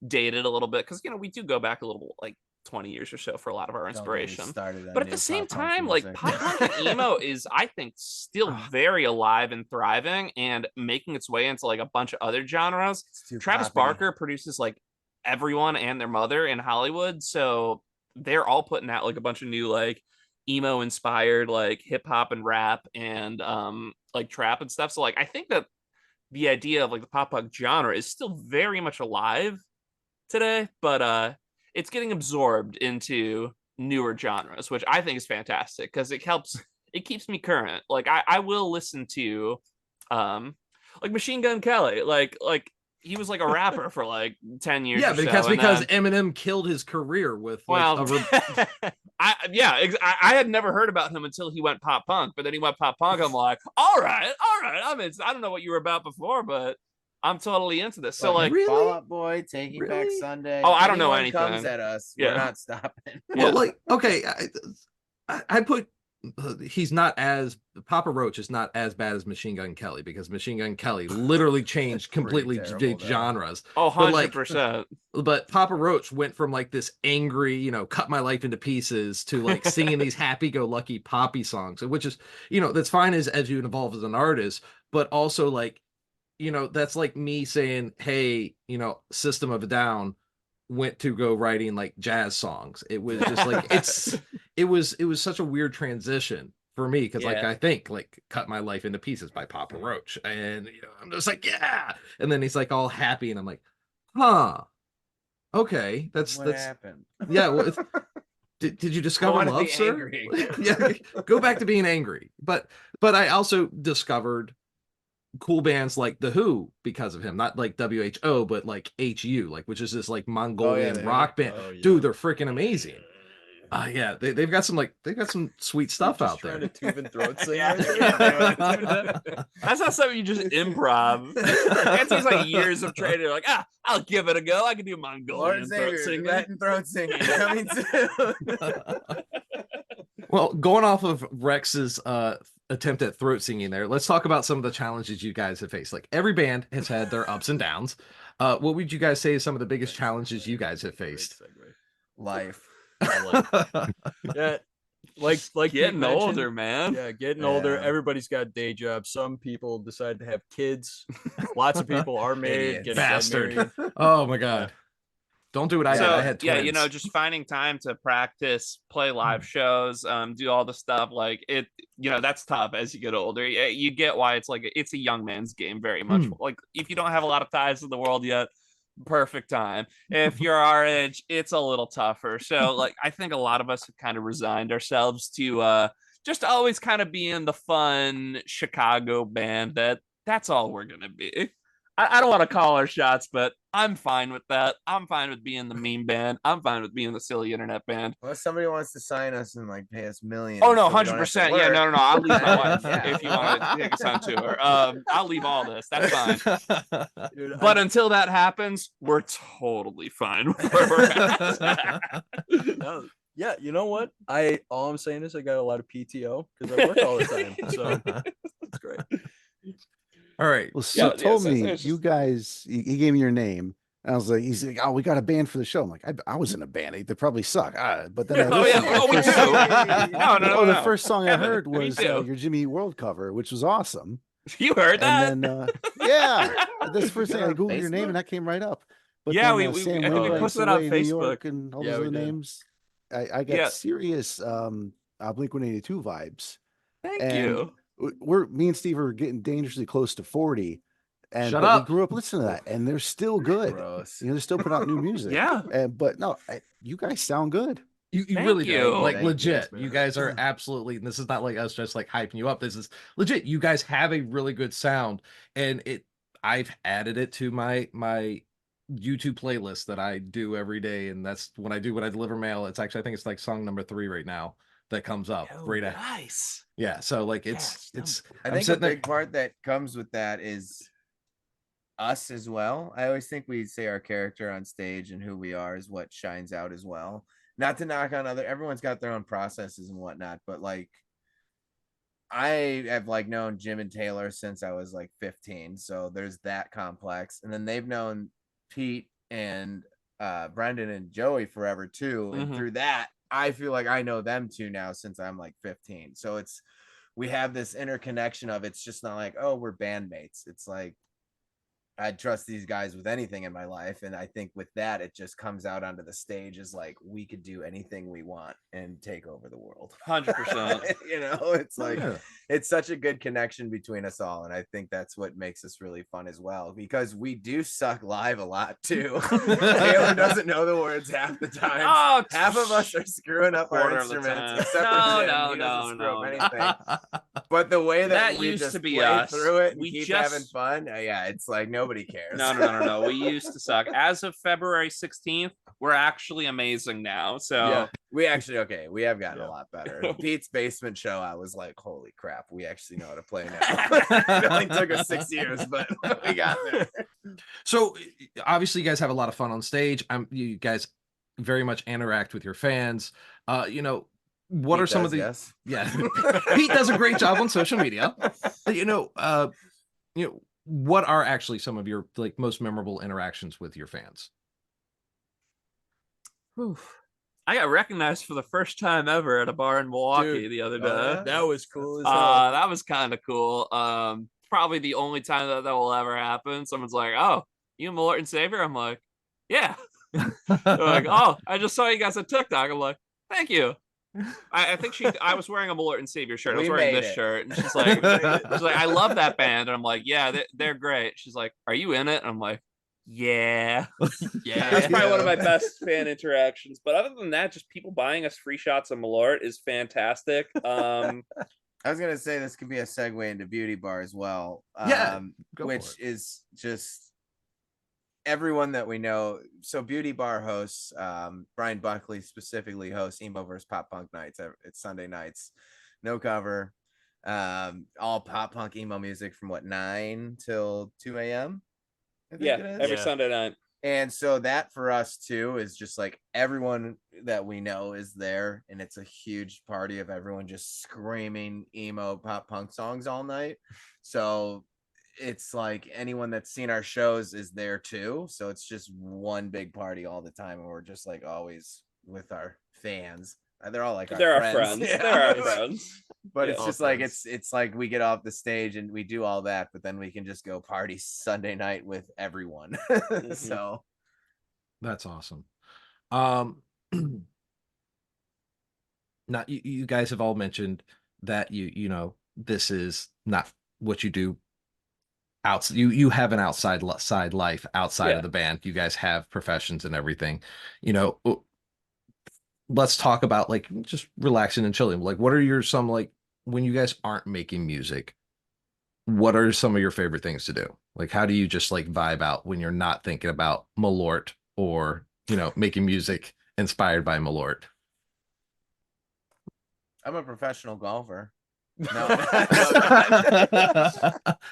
E: dated a little bit, because we do go back a little, like 20 years or so for a lot of our
D: Don't get me
E: inspiration.
D: started on
E: But at
D: new
E: the same
D: pop punk
E: time, like
D: music.
E: pop punk and emo is, I think, still very alive and thriving and making its way into like a bunch of other genres.
D: It's too
E: Travis
D: poppy.
E: Barker produces like everyone and their mother in Hollywood, so they're all putting out like a bunch of new like emo inspired like hip hop and rap and like trap and stuff. So like I think that the idea of like the pop punk genre is still very much alive today, but it's getting absorbed into newer genres, which I think is fantastic because it keeps me current. Like I will listen to like Machine Gun Kelly, like he was like a rapper for like 10 years.
B: Yeah,
E: or
B: because
E: so, and
B: because
E: then,
B: Eminem killed his career with
E: well,
B: like
E: I had never heard about him until he went pop punk, but then he went pop punk. I'm like, all right, I don't know what you were about before, but I'm totally into this. So like,
B: really?
D: Fall Out Boy, Taking Back
B: Really?
D: Sunday.
E: Oh, I don't know
D: Anyone comes
E: anything.
D: at us,
E: Yeah.
D: we're not stopping.
B: well, like, okay, I put he's not as Papa Roach is not as bad as Machine Gun Kelly, because Machine Gun Kelly literally changed completely
D: terrible, though.
B: genres.
E: oh,
B: But, like,
E: 100%.
B: But Papa Roach went from like this angry, cut my life into pieces, to like singing these happy-go-lucky poppy songs, which is, that's fine as you evolve as an artist, but also like, that's like me saying, hey, System of a Down went to go writing like jazz songs. It was just like it was such a weird transition for me, because like
E: Yeah.
B: I think like Cut My Life into Pieces by Papa Roach, and I'm just like, yeah, and then he's like all happy, and I'm like, huh, okay,
D: What
B: that's
D: happened?
B: yeah. Well, did you discover
D: wanna
B: love,
D: be
B: sir?
D: angry.
B: Yeah, go back to being angry. But I also discovered cool bands like The Who because of him, not like WHO, but like HU, like, which is this like Mongolian
D: The Who.
B: rock band.
F: Oh, yeah.
B: Dude, they're freaking amazing. Yeah, they've got some sweet stuff out there.
F: Trying to tube and throat sing.
E: Yeah, that's not something you just improv. It takes like years of training. Like, I'll give it a go. I can do Mongolian
D: Lord
E: throat
D: Savior,
E: singing.
D: Latin throat singing coming soon.
B: Well, going off of Rex's attempt at throat singing there, let's talk about some of the challenges you guys have faced. Like, every band has had their ups and downs. What would you guys say is some of the biggest challenges you guys have faced?
D: Life.
F: Yeah, like
E: Getting
F: Pete
E: older,
F: mentioned,
E: man.
F: Yeah, getting older.
D: Yeah.
F: Everybody's got day jobs. Some people decide to have kids. Lots of people are married.
D: Idiots.
F: Get
B: Bastard.
F: married.
B: Oh my god. Don't do what I
E: So
B: did. I had twins.
E: yeah, just finding time to practice, play live shows, do all the stuff like it. That's tough as you get older. You get why it's a young man's game very much. Like if you don't have a lot of ties to the world yet, perfect time. If you're our age, it's a little tougher. So like I think a lot of us have kind of resigned ourselves to just always kind of being the fun Chicago band that's all we're gonna be. I don't want to call our shots, but I'm fine with that. I'm fine with being the meme band. I'm fine with being the silly internet band.
D: Well, if somebody wants to sign us and like pay us millions.
E: Oh no,
D: so we don't have to
E: 100%. Yeah,
D: work,
E: no. I'll leave my wife
D: Yeah.
E: if you want to take us on tour. I'll leave all this. That's fine.
F: Dude,
E: But until that happens, we're totally fine with where we're at.
F: no, yeah, you know what? All I'm saying is I got a lot of PTO because I work all the time. So it's great.
B: All right.
C: Well, so
E: Yeah,
C: told
E: so
C: me
E: it's
C: you
E: just-
C: guys. He gave me your name. And I was like, he's like, oh, we got a band for the show. I'm like, I was in a band. They probably suck. But then I
E: Oh yeah,
C: listened.
E: oh we do. No.
C: The first song I
E: Kevin,
C: heard
E: me
C: was
E: too.
C: your Jimmy Eat World cover, which was awesome.
E: You heard that?
C: And then, yeah, that's the first thing I
D: On
C: googled your name,
D: Facebook?
C: and that came right up. But
E: Yeah,
C: then,
E: we
C: Sam
E: I think we
C: Wainwright's
E: posted it on
C: Away in New
E: Facebook.
C: York and all
F: Yeah,
C: those
F: we
C: other
F: did.
C: names. I got
E: Yeah.
C: serious Blink-182 vibes.
E: Thank
C: And
E: you.
C: me and Steve are getting dangerously close to 40. And
B: Shut
C: but
B: up.
C: we grew up listening to that, and they're still good.
D: Gross.
C: They're still putting out new music.
E: Yeah.
C: But no, you guys sound good.
B: You
E: Thank
B: really do.
E: you.
B: Like
D: Thank you.
B: legit.
F: Thanks, man.
B: You guys are absolutely, and this is not like us just like hyping you up. This is legit. You guys have a really good sound, and I've added it to my YouTube playlist that I do every day, and that's when I deliver mail. It's actually, I think it's like song number 3 right now that comes up right at.
E: Nice.
B: Yeah, so like
E: Yes,
D: I
B: I'm
D: think a
B: sitting there-
D: big part that comes with that is us as well. I always think we say our character on stage and who we are is what shines out as well. Not to knock on everyone's got their own processes and whatnot, but like I have like known Jim and Taylor since I was like 15. So there's that complex. And then they've known Pete and Brendan and Joey forever too. And
E: Mhm.
D: through that, I feel like I know them too now since I'm like 15. So we have this interconnection of it's just not like, oh, we're bandmates. It's like I trust these guys with anything in my life. And I think with that, it just comes out onto the stage as like we could do anything we want and take over the world.
E: 100%.
D: It's like
B: Yeah.
D: it's such a good connection between us all. And I think that's what makes us really fun as well, because we do suck live a lot too. Taylor doesn't know the words half the time.
E: Oh,
D: Half of us are screwing up our
E: quarter of the
D: instruments,
E: time.
D: except
E: No,
D: for Jim.
E: no,
D: He doesn't
E: no,
D: screw up
E: no.
D: anything. But the way that
E: That
D: we
E: used
D: just
E: to be
D: play
E: us.
D: through it and
E: We
D: keep
E: just-
D: having fun, yeah, it's like nobody cares.
E: No. We used to suck. As of February 16th, we're actually amazing now. So
F: Yeah.
D: We actually we have gotten
F: Yeah.
D: a lot better. Pete's basement show, I was like, holy crap, we actually know how to play now. It only took us 6 years, but we got there.
B: So obviously, you guys have a lot of fun on stage. You guys very much interact with your fans. What
D: Pete
B: are some of
D: does,
B: the?
D: yes.
B: Yeah, Pete does a great job on social media. What are actually some of your like most memorable interactions with your fans?
E: I got recognized for the first time ever at a bar in Milwaukee
F: Dude.
E: the other
D: Oh,
E: day.
D: yeah?
F: That was cool as hell.
E: That was kind of cool. Probably the only time that will ever happen. Someone's like, "Oh, you Malort Savior?" I'm like, "Yeah." They're like, "Oh, I just saw you guys on TikTok." I'm like, "Thank you." I think I was wearing a Malort Savior shirt. I was
D: We
E: wearing
D: made
E: this
D: it.
E: shirt, and she's like, "I love that band." And I'm like, "Yeah, they're great." She's like, "Are you in it?" And I'm like, "Yeah."
F: Yeah.
E: That's probably one of my best fan interactions. But other than that, just people buying us free shots of Malort is fantastic.
D: I was gonna say this could be a segue into beauty bar as well.
B: Yeah, go for
D: which
B: it.
D: is just everyone that we know. So Beauty Bar hosts, Brian Buckley specifically hosts Emo vs. Pop Punk nights. It's Sunday nights, no cover, all pop punk emo music from 9 till 2 a.m.
E: Every Sunday night.
D: And so that for us too is just like everyone that we know is there, and it's a huge party of everyone just screaming emo pop punk songs all night. So it's like anyone that's seen our shows is there too. So it's just one big party all the time, and we're just like always with our fans. They're all like
E: They're
D: our
E: our
D: friends.
E: friends.
D: Yeah.
E: They're our friends.
D: But
E: Yeah,
D: it's
E: all
D: just like
E: friends.
D: it's like we get off the stage and we do all that, but then we can just go party Sunday night with everyone. So
B: That's awesome. Now you guys have all mentioned that you know this is not what you do. You have an side life outside of the band. You guys have professions and everything. You know, let's talk about like just relaxing and chilling. Like, what are some like when you guys aren't making music? What are some of your favorite things to do? Like, how do you just like vibe out when you're not thinking about Malort or, you know, making music inspired by Malort?
D: I'm a professional golfer. No, I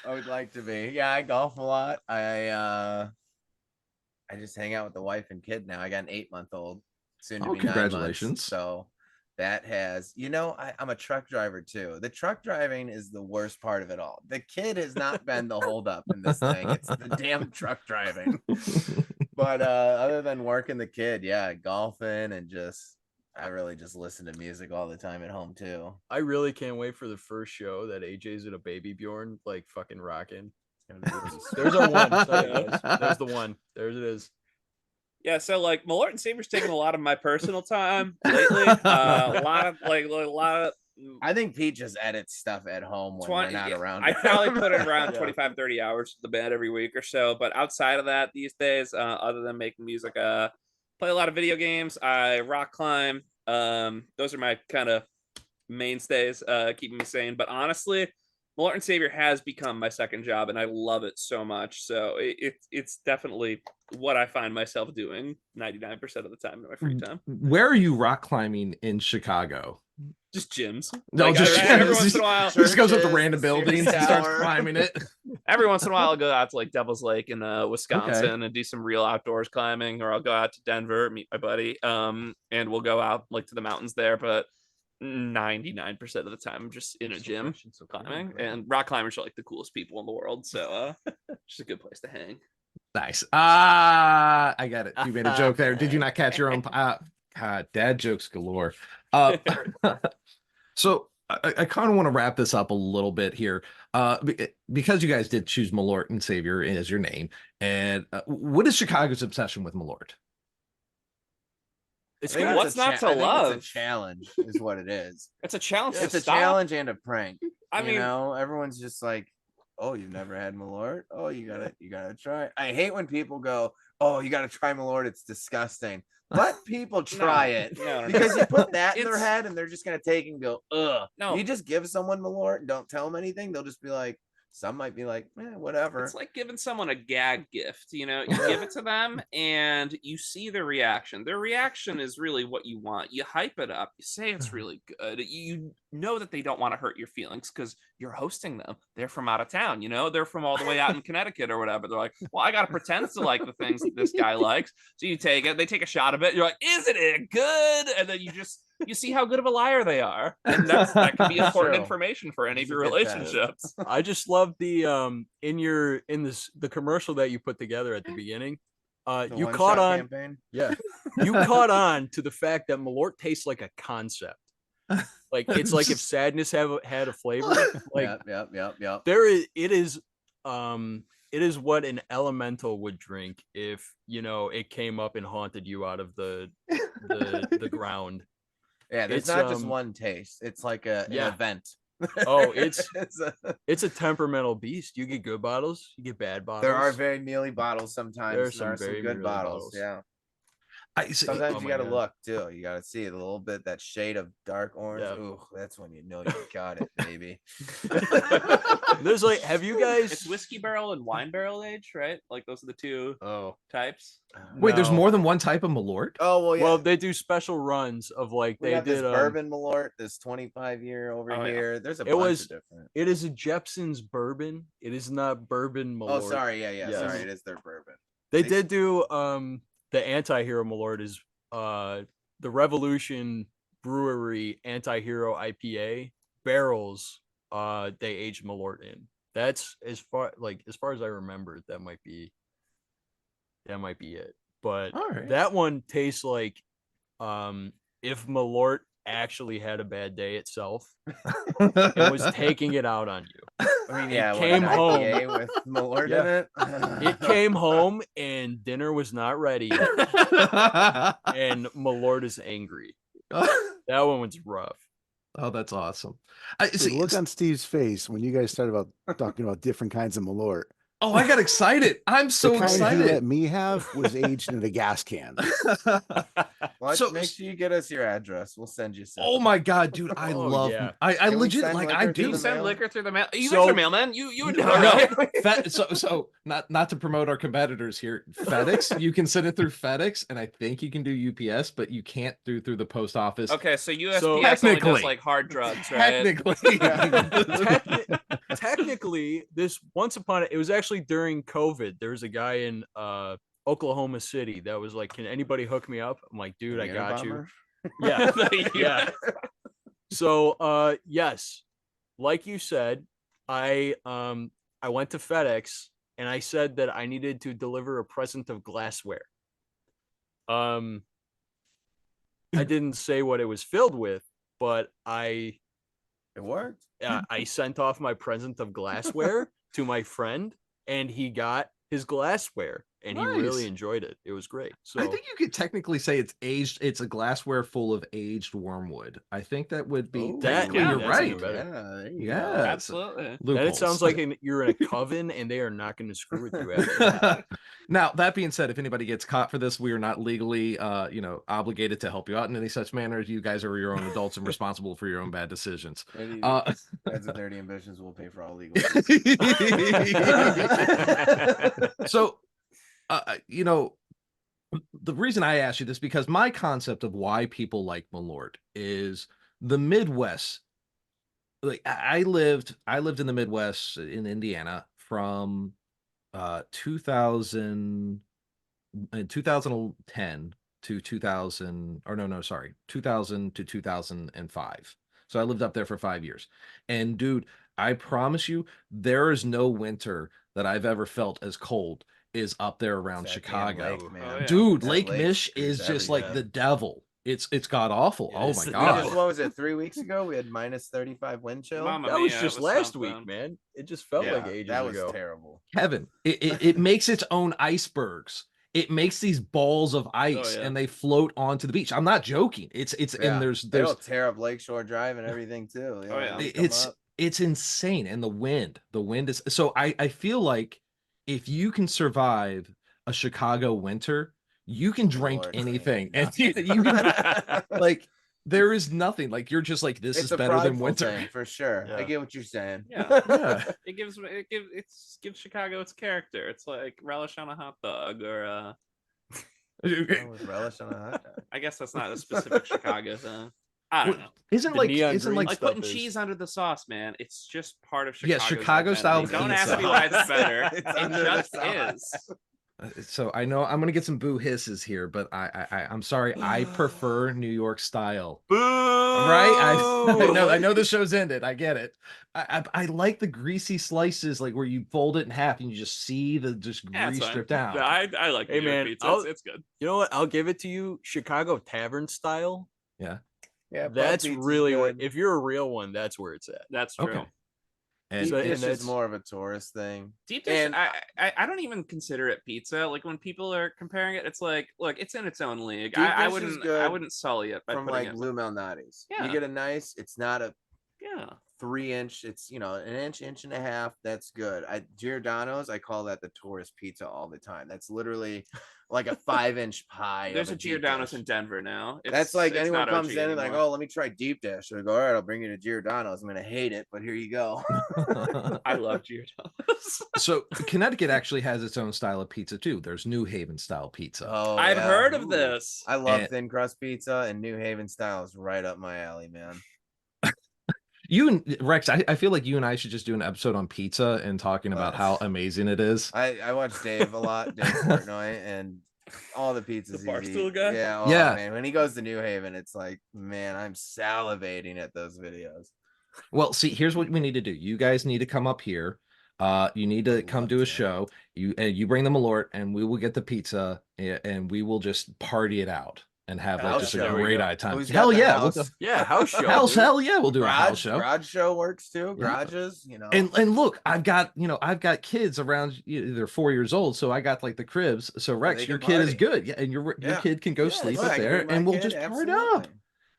D: would like to be. Yeah, I golf a lot. I just hang out with the wife and kid now. I got an 8-month-old, soon to be 9 months.
B: Congratulations.
D: So that has, I'm a truck driver too. The truck driving is the worst part of it all. The kid has not been the holdup in this thing. It's the damn truck driving. But other than working the kid, yeah, golfing and I really just listen to music all the time at home too.
F: I really can't wait for the first show that AJ's at a Baby Bjorn, like fucking rocking. There's our one. Sorry, guys. There's the one. There it is.
E: Yeah, so like Malort Savior's taking a lot of my personal time lately. A lot of.
D: I think Pete just edits stuff at home when we're not around.
E: I probably put in around 25, 30 hours to the band every week or so. But outside of that, these days, other than making music, play a lot of video games. I rock climb. Those are my kind of mainstays, keeping me sane. But honestly, Malort Savior has become my second job, and I love it so much. So it's definitely what I find myself doing 99% of the time in my free time.
B: Where are you rock climbing in Chicago?
E: Just gyms.
B: No,
E: like,
B: just
E: every once in a while.
B: Just goes up to random buildings and starts climbing it.
E: Every once in a while, I'll go out to like Devil's Lake in Wisconsin and do some real outdoors climbing, or I'll go out to Denver, meet my buddy, and we'll go out like to the mountains there. But 99% of the time, I'm just in a gym climbing, and rock climbers are like the coolest people in the world. So just a good place to hang.
B: Nice. I got it. You made a joke there. Did you not catch your own? Dad jokes galore. So I kind of want to wrap this up a little bit here, because you guys did choose Malort and Savior as your name. And what is Chicago's obsession with Malort?
E: What's not to love?
D: It's a challenge, is what it is.
E: It's a challenge.
D: It's a challenge and a prank.
E: I mean,
D: everyone's just like, "Oh, you've never had Malort? Oh, you gotta try." I hate when people go, "Oh, you gotta try Malort. It's disgusting." Let people try it, because you put that in their head and they're just gonna take and go, "Ugh." No, you just give someone Malort and don't tell them anything. They'll just be like, some might be like, whatever.
E: It's like giving someone a gag gift, you give it to them and you see their reaction. Their reaction is really what you want. You hype it up. You say it's really good. You know that they don't want to hurt your feelings because you're hosting them. They're from out of town, they're from all the way out in Connecticut or whatever. They're like, well, I got to pretend to like the things that this guy likes. So you take it, they take a shot of it. You're like, isn't it good? And then you see how good of a liar they are. And that can be important information for any of your relationships.
F: I just love the the commercial that you put together at the beginning. You caught on campaign? Yeah. You caught on to the fact that Malort tastes like a concept. Like it's like if sadness had a flavor. Like
D: yep.
F: It is what an elemental would drink if it came up and haunted you out of the ground.
D: Yeah, there's not just one taste. It's like an event.
F: Oh, it's a temperamental beast. You get good bottles, you get bad bottles.
D: There are very mealy bottles sometimes. There are some very good bottles. Yeah. Sometimes
F: Oh
D: you
F: my
D: gotta
F: God.
D: look too. You gotta see it a little bit, that shade of dark orange.
F: Yeah.
D: Ooh, that's when you know you got it, baby.
F: There's like, have you guys?
E: It's whiskey barrel and wine barrel age, right? Like those are the two types.
B: Wait, there's
F: No.
B: more than one type of Malort?
D: Oh well, yeah.
F: Well, they do special runs of like
D: We
F: they
D: got this
F: did
D: bourbon Malort, this 25-year over
E: Oh, yeah.
D: here. There's a
F: It
D: bunch
F: was-
D: of different.
F: It is a Jeppson's bourbon. It is not bourbon Malort.
D: Oh, sorry, yeah,
F: Yes.
D: sorry, it is their bourbon.
F: They
D: See?
F: did do the anti-hero Malort is the Revolution Brewery anti-hero IPA barrels they aged Malort in. That's as far as I remember, that might be it. But
B: All right.
F: that one tastes like if Malort actually had a bad day itself and was taking it out on you.
D: I mean,
F: It
D: yeah, what,
F: came
D: an
F: home.
D: IPA with Malort
F: Yeah.
D: in it.
F: It came home and dinner was not ready and Malort is angry. That one was rough.
B: Oh, that's awesome.
C: The look on Steve's face when you guys started about talking about different kinds of Malort.
B: Oh, I got excited. I'm so
C: the kind you let
B: excited.
C: me have was aged in a gas can.
D: Well, make sure you get us your address. We'll send you some.
B: Oh my god, dude, I
F: Oh,
B: love.
F: yeah.
B: I
D: Can we
B: legit
D: send
B: like.
D: liquor
B: I
D: through
E: Do
B: do.
E: you
D: the
E: send
D: mail?
E: liquor through the mail? You
F: So-
E: guys are mailmen. You would know,
B: No,
E: right?
B: so not to promote our competitors here. FedEx, you can send it through FedEx, and I think you can do UPS, but you can't do through the post office.
E: Okay, so USPS
F: So-
E: only does
B: Technically.
E: like hard drugs, right?
B: Technically,
F: Technically, this once upon it was actually during COVID. There was a guy in Oklahoma City that was like, "Can anybody hook me up?" I'm like, "Dude, I got you." Yeah, yeah. So, yes, like you said, I went to FedEx and I said that I needed to deliver a present of glassware. I didn't say what it was filled with, but
D: It worked.
F: I sent off my present of glassware to my friend, and he got his glassware, and he really
B: Nice.
F: enjoyed it. It was great. So
B: I think you could technically say it's aged. It's a glassware full of aged wormwood. I think that would be.
D: Ooh,
B: Technically,
E: yeah,
B: you're
F: that's even
B: right.
F: better.
D: Yeah, there you
B: Yeah,
D: go.
E: Absolutely.
F: then it
B: Loopholes.
F: sounds like you're in a coven, and they are not going to screw with you after that.
B: Now, that being said, if anybody gets caught for this, we are not legally, obligated to help you out in any such manner. You guys are your own adults and responsible for your own bad decisions.
D: That's a 30 ambitions. We'll pay for all legal.
B: So, the reason I asked you this because my concept of why people like Malort is the Midwest. Like I lived in the Midwest in Indiana from 2010 to 2000 or no sorry 2000 to 2005. So I lived up there for 5 years. And dude, I promise you there is no winter that I've ever felt as cold is up there around
D: That damn
B: Chicago.
D: lake, man.
E: Oh, yeah.
B: Dude,
D: That
B: Lake
D: lake
B: Mish
D: screws
B: is just like
D: everything.
B: the devil. It's god awful.
F: It
B: Oh
F: is
B: my
F: the
B: god.
F: devil.
D: What was it? 3 weeks ago, we had minus 35 wind chill.
E: Mama
F: That was
E: mia,
F: just
E: it
F: last
E: something.
F: week, man. It just felt like ages
D: that was
F: ago.
D: terrible.
B: Kevin, it makes its own icebergs. It makes these balls of ice
E: yeah.
B: and they float onto the beach. I'm not joking. It's
D: Yeah.
B: and there's
D: They'll tear up Lakeshore Drive and everything too.
E: Oh, yeah.
D: they'll come
B: it's
D: up.
B: it's insane. And the wind is so I feel like if you can survive a Chicago winter, you can drink
D: Lord,
B: anything.
D: man,
B: And you can like there is nothing like you're just like this
D: It's
B: is
D: a
B: better than
D: prideful
B: winter.
D: thing, for sure. I
F: Yeah.
D: get what you're saying.
E: Yeah.
B: Yeah.
E: It gives Chicago its character. It's like relish on a hot dog, or
D: Oh, with relish on a hot dog.
E: I guess that's not a specific Chicago thing. I don't know.
B: Isn't
F: The
B: like
F: neon
B: isn't
F: green
B: like
E: Like
F: stuff
E: putting
F: is-
E: cheese under the sauce, man. It's just part of
B: Yeah,
E: Chicago's
B: Chicago style
E: identity. Don't
B: pizza.
E: ask me why it's better.
D: It's
E: It
D: under the
E: just
D: sauce.
E: is.
B: so I know I'm gonna get some boo hisses here, but I'm sorry. I prefer New York style.
F: Boo!
B: Right? I know the show's ended. I get it. I like the greasy slices, like where you fold it in half and you just see the
E: Yeah, it's
B: grease
E: fine.
B: dripped out.
E: Yeah, I like
F: Hey,
E: New York
F: man,
E: pizza.
F: I'll-
E: It's good.
F: You know what? I'll give it to you. Chicago tavern style.
B: Yeah.
D: Yeah, pub
F: That's
D: pizza's
F: really where,
D: good.
F: if you're a real one, that's where it's at.
E: That's true.
B: Okay.
D: Deep
B: And
F: So-
D: dish
F: that's-
D: is more of a tourist thing.
E: Deep dish,
D: And
E: I don't even consider it pizza. Like when people are comparing it, it's like, look, it's in its own league.
D: Deep
E: I
D: dish is
E: I
D: good
E: wouldn't sully it by
D: From
E: putting
D: like
E: it.
D: Blue Malnati's.
E: Yeah.
D: You get a nice, it's not a
E: Yeah.
D: 3-inch, it's an inch and a half. That's good. Giordano's, I call that the tourist pizza all the time. That's literally like a 5-inch pie.
E: There's a
D: of deep
E: Giordano's
D: dish.
E: in Denver now.
D: That's like
E: it's
D: anyone
E: not
D: comes
E: OG
D: in and like,
E: anymore.
D: oh, let me try deep dish. I go, all right, I'll bring you to Giordano's. I'm gonna hate it, but here you go.
E: I love Giordano's.
B: So Connecticut actually has its own style of pizza too. There's New Haven style pizza.
D: Oh,
E: I've
D: yeah.
E: heard of
D: Ooh.
E: this.
D: I love
B: And-
D: thin crust pizza, and New Haven style is right up my alley, man.
B: You and Rex, I feel like you and I should just do an episode on pizza and talking about how
D: Yes.
B: amazing it is.
D: I watch Dave a lot, Dave Portnoy, and all the pizzas
E: The
D: he's
E: Barstool
D: eat-
E: guy?
D: Yeah, oh,
B: Yeah.
D: man. When he goes to New Haven, it's like, man, I'm salivating at those videos.
B: Well, see, here's what we need to do. You guys need to come up here. You need to
D: I'd
B: come
D: love
B: do a
D: to.
B: show. You bring the Malort, and we will get the pizza, and we will just party it out and have like
D: House
B: just
D: show.
B: a great eye time.
D: Who's got
B: Hell
D: the
B: yeah,
D: house?
F: Yeah, house show.
B: house,
F: dude.
B: hell yeah, we'll do a house show.
D: Garage show works too.
B: Yeah.
D: Garages, you know.
B: And look, I've got kids around. They're 4 years old, so I got like the cribs. So Rex,
D: they
B: your
D: can
B: kid is
D: party.
B: good, yeah, and your
D: Yeah.
B: kid can go
D: Yeah,
B: sleep
D: look,
B: up
D: I can
B: there,
D: bring my
B: and we'll
D: kid,
B: just party up.
D: absolutely.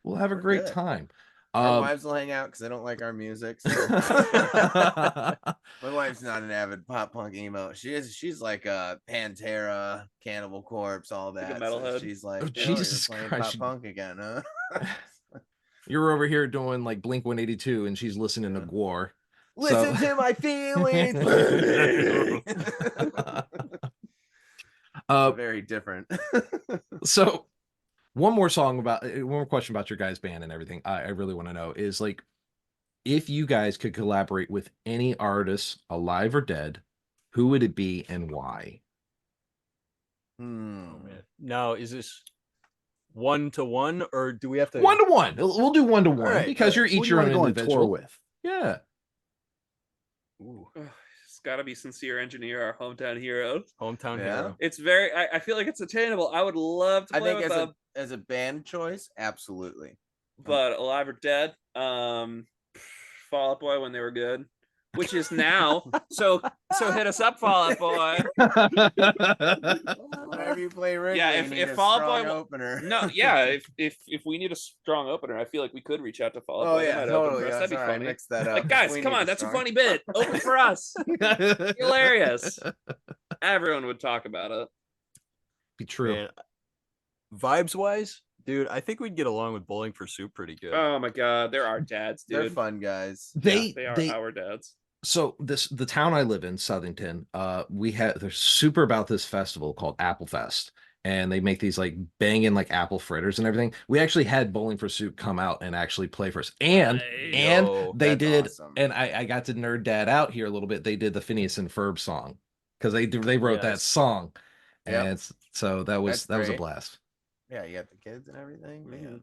B: We'll have a
D: We're
B: great
D: good.
B: time.
D: Our wives will hang out because they don't like our music. So. My wife's not an avid pop punk emo. She's like a Pantera, Cannibal Corpse, all
E: Like a
D: that.
E: metalhead.
D: She's like,
B: Oh,
D: "Oh,
B: Jesus
D: you're playing
B: Christ.
D: pop punk again, huh?
B: You're over here doing like Blink 182, and she's listening to
D: Yeah.
B: Gwar.
D: Listen
B: So-
D: to my feelings. Very different.
B: So one more question about your guys' band and everything. I really want to know is like, if you guys could collaborate with any artist, alive or dead, who would it be and why?
F: Oh, man. Now, is this 1-to-1 or do we have to
B: 1-to-1. We'll do 1-to-1
F: All right,
B: because you're
C: Who do
B: each
C: you
B: your
C: want
B: own
C: to go on
B: individual.
C: tour with?
B: Yeah.
F: Ooh,
E: It's got to be Sincere Engineer, our hometown hero.
F: hometown
D: Yeah.
F: hero?
E: It's very. I feel like it's attainable. I would love to
D: I
E: play
D: think
E: with them,
D: as a band choice, absolutely.
E: but alive or dead. Fall Out Boy when they were good, which is now. So hit us up, Fall Out Boy.
D: Whenever you play Wrigley,
E: Yeah,
D: you
E: if
D: need a
E: Fall Out
D: strong
E: Boy-
D: opener.
E: No, yeah. If we need a strong opener, I feel like we could reach out to Fall Out
D: Oh
E: Boy. They
D: yeah,
E: might open
D: totally.
E: for us.
D: Yeah,
E: That'd be
D: sorry, I
E: funny.
D: mixed that up.
E: Like, guys,
D: We
E: come
D: need
E: on, that's a
D: strong-
E: funny bit. Open for us. Hilarious. Everyone would talk about it.
B: Be true.
F: Man, vibes wise, dude, I think we'd get along with Bowling for Soup pretty good.
E: Oh my god, they're our dads, dude.
D: They're fun guys.
B: They
E: They are our dads.
B: So the town I live in, Southington, they're super about this festival called Apple Fest, and they make these like banging like apple fritters and everything. We actually had Bowling for Soup come out and actually play for us, and
F: Yo,
B: they
D: that's
B: did,
D: awesome.
B: and I got to nerd dad out here a little bit. They did the Phineas and Ferb song because they wrote that
F: Yes.
B: song,
D: Yep.
B: and so that was
D: That's
B: a
D: great.
B: blast.
D: Yeah, you got the kids and everything. Man.
E: Mhm.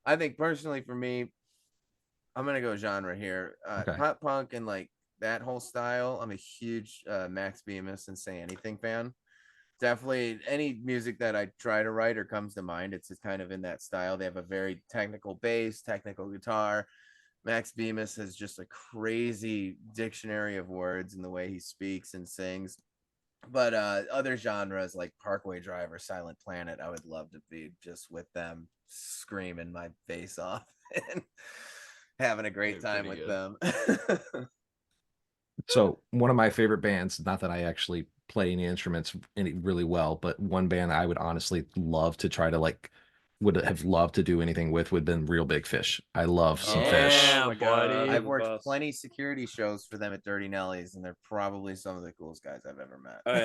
D: I think personally for me, I'm gonna go genre here.
B: Okay.
D: Pop punk and like that whole style. I'm a huge Max Bemis and Say Anything fan. Definitely any music that I try to write or comes to mind, it's just kind of in that style. They have a very technical bass, technical guitar. Max Bemis has just a crazy dictionary of words in the way he speaks and sings. But other genres like Parkway Drive or Silent Planet, I would love to be just with them screaming my face off and having a great
F: They're
D: time
F: pretty
D: with
F: good.
D: them.
B: So one of my favorite bands, not that I actually play any instruments really well, but one band I would honestly love to try to would have loved to do anything with would have been Real Big Fish. I love some fish.
F: Yeah,
E: Oh my God.
F: buddy.
D: I've
E: the
D: worked
E: best.
D: plenty security shows for them at Dirty Nelly's, and they're probably some of the coolest guys I've ever met.
E: Oh,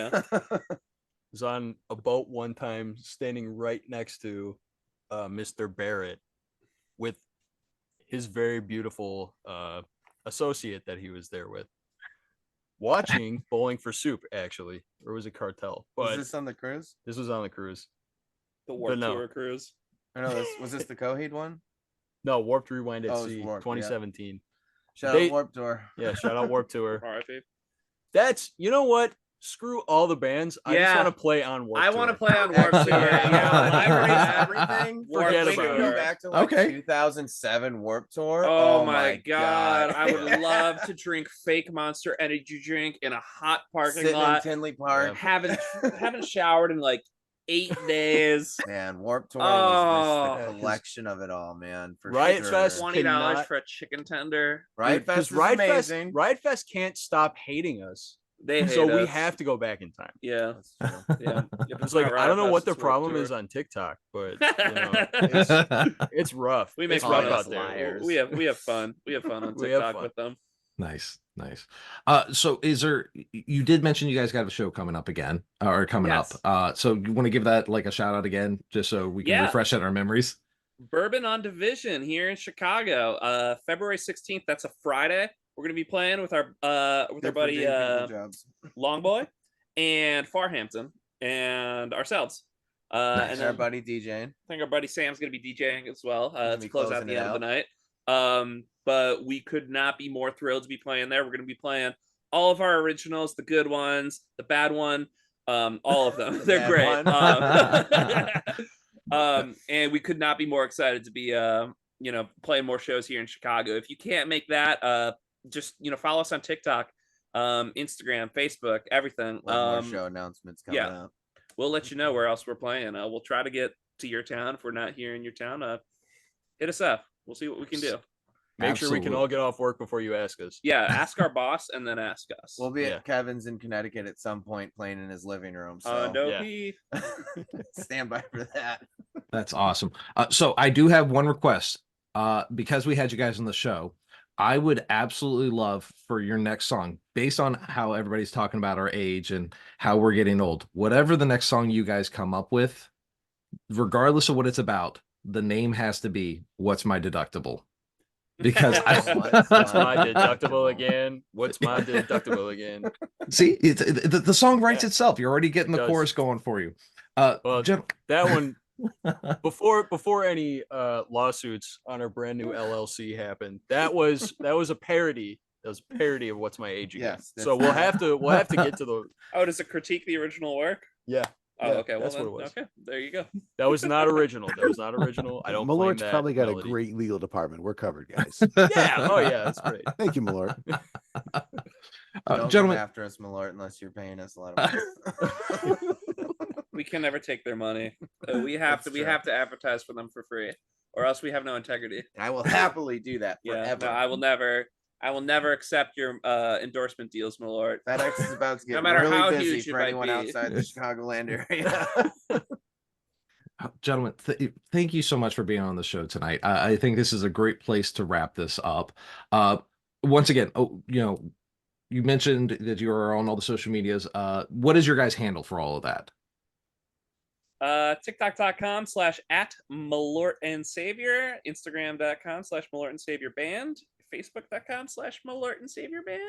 E: yeah?
F: Was on a boat one time standing right next to Mr. Barrett with his very beautiful associate that he was there with, watching Bowling for Soup, actually, or was it Cartel? But
D: Was this on the cruise?
F: this was on the cruise.
E: The Warped
F: no.
E: Tour cruise.
D: Or no, was this the Coheed one?
F: No, Warped Rewind at
D: Oh, it was
F: Sea,
D: Warped, yeah.
F: 2017.
D: Shout
F: They-
D: out Warp Tour.
F: Yeah, shout out Warped Tour.
E: RIP.
F: That's, you know what? Screw all the bands. I just
E: Yeah.
F: want to play on Warped
E: I
F: Tour.
E: want to play on Warped
D: Actually,
E: Tour.
D: yeah, libraries,
E: Yeah.
D: everything.
F: Forget
D: We could
F: about
D: go
F: it.
D: back to like
B: Okay.
D: 2007 Warp Tour.
E: Oh my god. I would love to drink fake Monster Energy drink in a hot parking
D: Sitting in
E: lot.
D: Tinley Park.
E: Haven't showered in like 8 days.
D: Man, Warp Tour was
E: Oh.
D: just the collection of it all, man. For
F: Riot
D: sure.
F: Fest
E: $20
F: cannot-
E: for a chicken tender.
D: Riot
F: Dude, 'cause
D: Fest is amazing.
F: Riot Fest can't stop hating us.
E: They hate
F: So we
E: us.
F: have to go back in time.
E: Yeah.
D: That's true.
E: Yeah. If
F: It's
E: not
F: like I don't know
E: Riot
F: what
E: Fest,
F: their
E: it's Warped
F: problem
E: Tour.
F: is on TikTok, but
E: it's
F: it's rough.
E: we make
F: It's
E: fun
F: rough
E: of
F: out
E: us.
F: there.
E: We have fun. We have fun on
F: We have
E: TikTok
F: fun.
E: with them.
B: Nice. So is there, you did mention you guys got a show coming up again, or coming
E: Yes.
B: up. So you want to give that like a shout out again, just so we can
E: Yeah.
B: refresh at our memories?
E: Bourbon on Division here in Chicago. February 16th. That's a Friday. We're gonna be playing with our buddy Longboy and Farhampton and ourselves.
B: Nice.
E: And
D: our
E: then
D: buddy DJing.
E: I think our buddy Sam's gonna be DJing as well
D: gonna
E: to
D: be
E: close out
D: closing
E: the
D: it
E: end of the
D: out.
E: night. But we could not be more thrilled to be playing there. We're gonna be playing all of our originals, the good ones, the bad one, all of them. They're
D: Bad
E: great.
D: one.
E: And we could not be more excited to be playing more shows here in Chicago. If you can't make that, just follow us on TikTok, Instagram, Facebook, everything.
D: A lot more show announcements coming out.
E: We'll let you know where else we're playing. We'll try to get to your town. If we're not here in your town, hit us up. We'll see what we can do.
F: Make sure we can all get off work before you ask us.
E: Yeah, ask our boss and then ask us.
D: We'll be
F: Yeah.
D: at Kevin's in Connecticut at some point playing in his living room. So
E: No
F: yeah.
E: pee.
D: stand by for that.
B: That's awesome. So I do have one request. Because we had you guys on the show, I would absolutely love for your next song, based on how everybody's talking about our age and how we're getting old, whatever the next song you guys come up with, regardless of what it's about, the name has to be "What's My Deductible?" Because
F: What's my deductible again? What's my deductible again?
B: See, the song writes itself. You're already getting the
F: Does.
B: chorus going for you.
F: Well,
B: Jen-
F: that one before any lawsuits on our brand new LLC happened, that was a parody. That was a parody of What's My Age Again.
D: Yes,
F: So we'll have to get to the
E: Oh, does it critique the original work?
F: yeah.
E: Oh,
F: Yeah,
E: okay. Well,
F: that's
E: then,
F: what it was.
E: okay. There you go.
F: That was not original. That was not original. I don't claim
C: Malort's
F: that
C: probably got
F: melody.
C: a great legal department. We're covered, guys.
F: Yeah. Oh yeah, that's great.
C: Thank you, Malort.
D: Don't
B: gentlemen,
D: come after us, Malort, unless you're paying us a lot of money.
E: We can never take their money. We have
D: That's
E: to. We
D: true.
E: have to advertise for them for free, or else we have no integrity.
D: I will happily do that
E: Yeah.
D: forever.
E: No, I will never. I will never accept your endorsement deals, Malort.
D: FedEx is about to get
E: No matter
D: really
E: how
D: busy
E: huge it
D: for
E: might
D: anyone
E: be.
D: outside the Chicagoland area.
B: gentlemen, thank you so much for being on the show tonight. I think this is a great place to wrap this up. Once again, you mentioned that you are on all the social medias. What is your guys' handle for all of that?
E: TikTok.com/@Malort and Savior, Instagram.com/Malort and Savior Band, Facebook.com/Malort and Savior Band.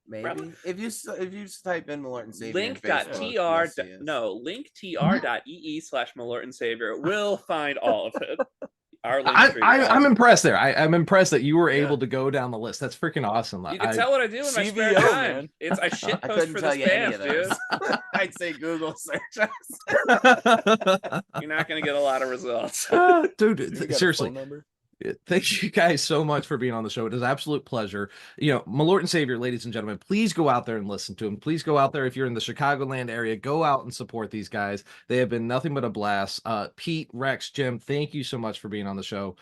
D: Maybe
E: Probably.
D: if you just type in Malort and Savior. in
E: Link.tr
D: Facebook, you'll see us.
E: linktr.ee/Malort and Savior will find all of it. Our link tree.
B: I'm impressed there. I'm impressed that you were
F: Yeah.
B: able to go down the list. That's freaking awesson.
E: You can tell what I do in my spare
F: CVO,
E: time.
F: man.
E: It's I shit
D: I
E: post
D: couldn't
E: for
D: tell
E: this
D: you any
E: band,
D: of
E: dude.
D: those. I'd say Google search us.
E: You're not gonna get a lot of results.
B: Dude,
F: You got a
B: seriously.
F: phone number?
B: Thank you guys so much for being on the show. It is an absolute pleasure. Malort and Savior, ladies and gentlemen, please go out there and listen to them. Please go out there. If you're in the Chicagoland area, go out and support these guys. They have been nothing but a blast. Pete, Rex, Jim, thank you so much for being on the show.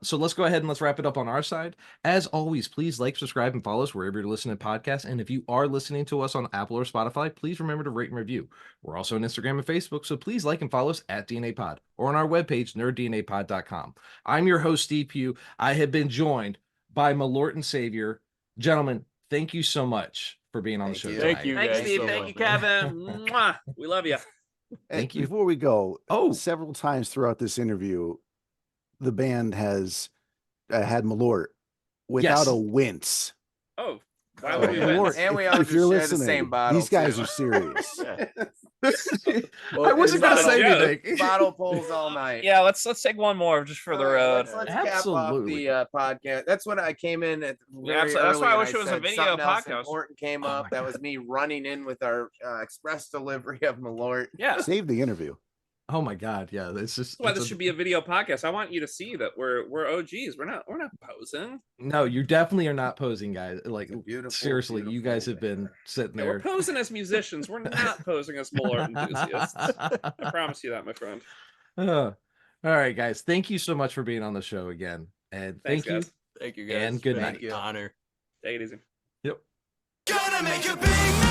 B: So let's go ahead and let's wrap it up on our side. As always, please like, subscribe, and follow us wherever you're listening to podcasts. And if you are listening to us on Apple or Spotify, please remember to rate and review. We're also on Instagram and Facebook, so please like and follow us at DNA Pod or on our webpage, nerddnapod.com. I'm your host, Steve Pugh. I have been joined by Malort and Savior. Gentlemen, thank you so much for being on the
D: Thank
B: show
D: you.
B: tonight.
F: Thank you.
E: Thanks,
F: guys
E: Steve.
F: so
E: Thank
F: much,
E: you,
F: man.
E: Kevin. Mwah. We love you.
B: Thank you.
C: Before we go,
B: Oh.
C: several times throughout this interview, the band has had Malort without
B: Yes.
C: a wince.
E: Oh, why
D: Oh,
E: would we
D: yeah.
E: win?
C: Malort,
D: And we
C: if
D: all
C: if
D: just
C: you're
D: share the
C: listening,
D: same bottle,
C: these guys
D: too.
C: are serious.
F: Yeah.
B: I wasn't
E: it's
B: going to
E: not a
B: say
E: joke.
B: anything.
D: Bottle pulls all night.
E: Yeah, let's take one more just for the
D: All right,
E: road.
D: Let's cap off
B: Absolutely.
D: the podcast. That's when I came in at very
E: absolutely. That's why I
D: early
E: wish
D: and
E: it was a
D: said
E: video
D: something else
E: podcast.
D: important came
B: Oh
D: up.
B: my
D: That was me running in with our express delivery of Malort.
E: Yeah.
C: Save the interview.
B: Oh my God. Yeah. It's just,
E: That's why
B: it's
E: this
B: a-
E: should be a video podcast. I want you to see that we're OGs. We're not posing.
B: no, you definitely are not posing, guys. Like,
D: It's a beautiful,
B: seriously, you
D: beautiful
B: guys have been
D: banner.
B: sitting
E: Yeah, we're
B: there.
E: posing as musicians. We're not posing as Malort enthusiasts. I promise you that, my friend.
B: All right, guys. Thank you so much for being on the show again. And
E: Thanks,
B: thank you.
E: guys.
F: Thank you guys.
B: And
F: It's
B: good
F: been
B: night.
F: an honor.
E: Take it easy.
B: Yep.
A: Gonna make a big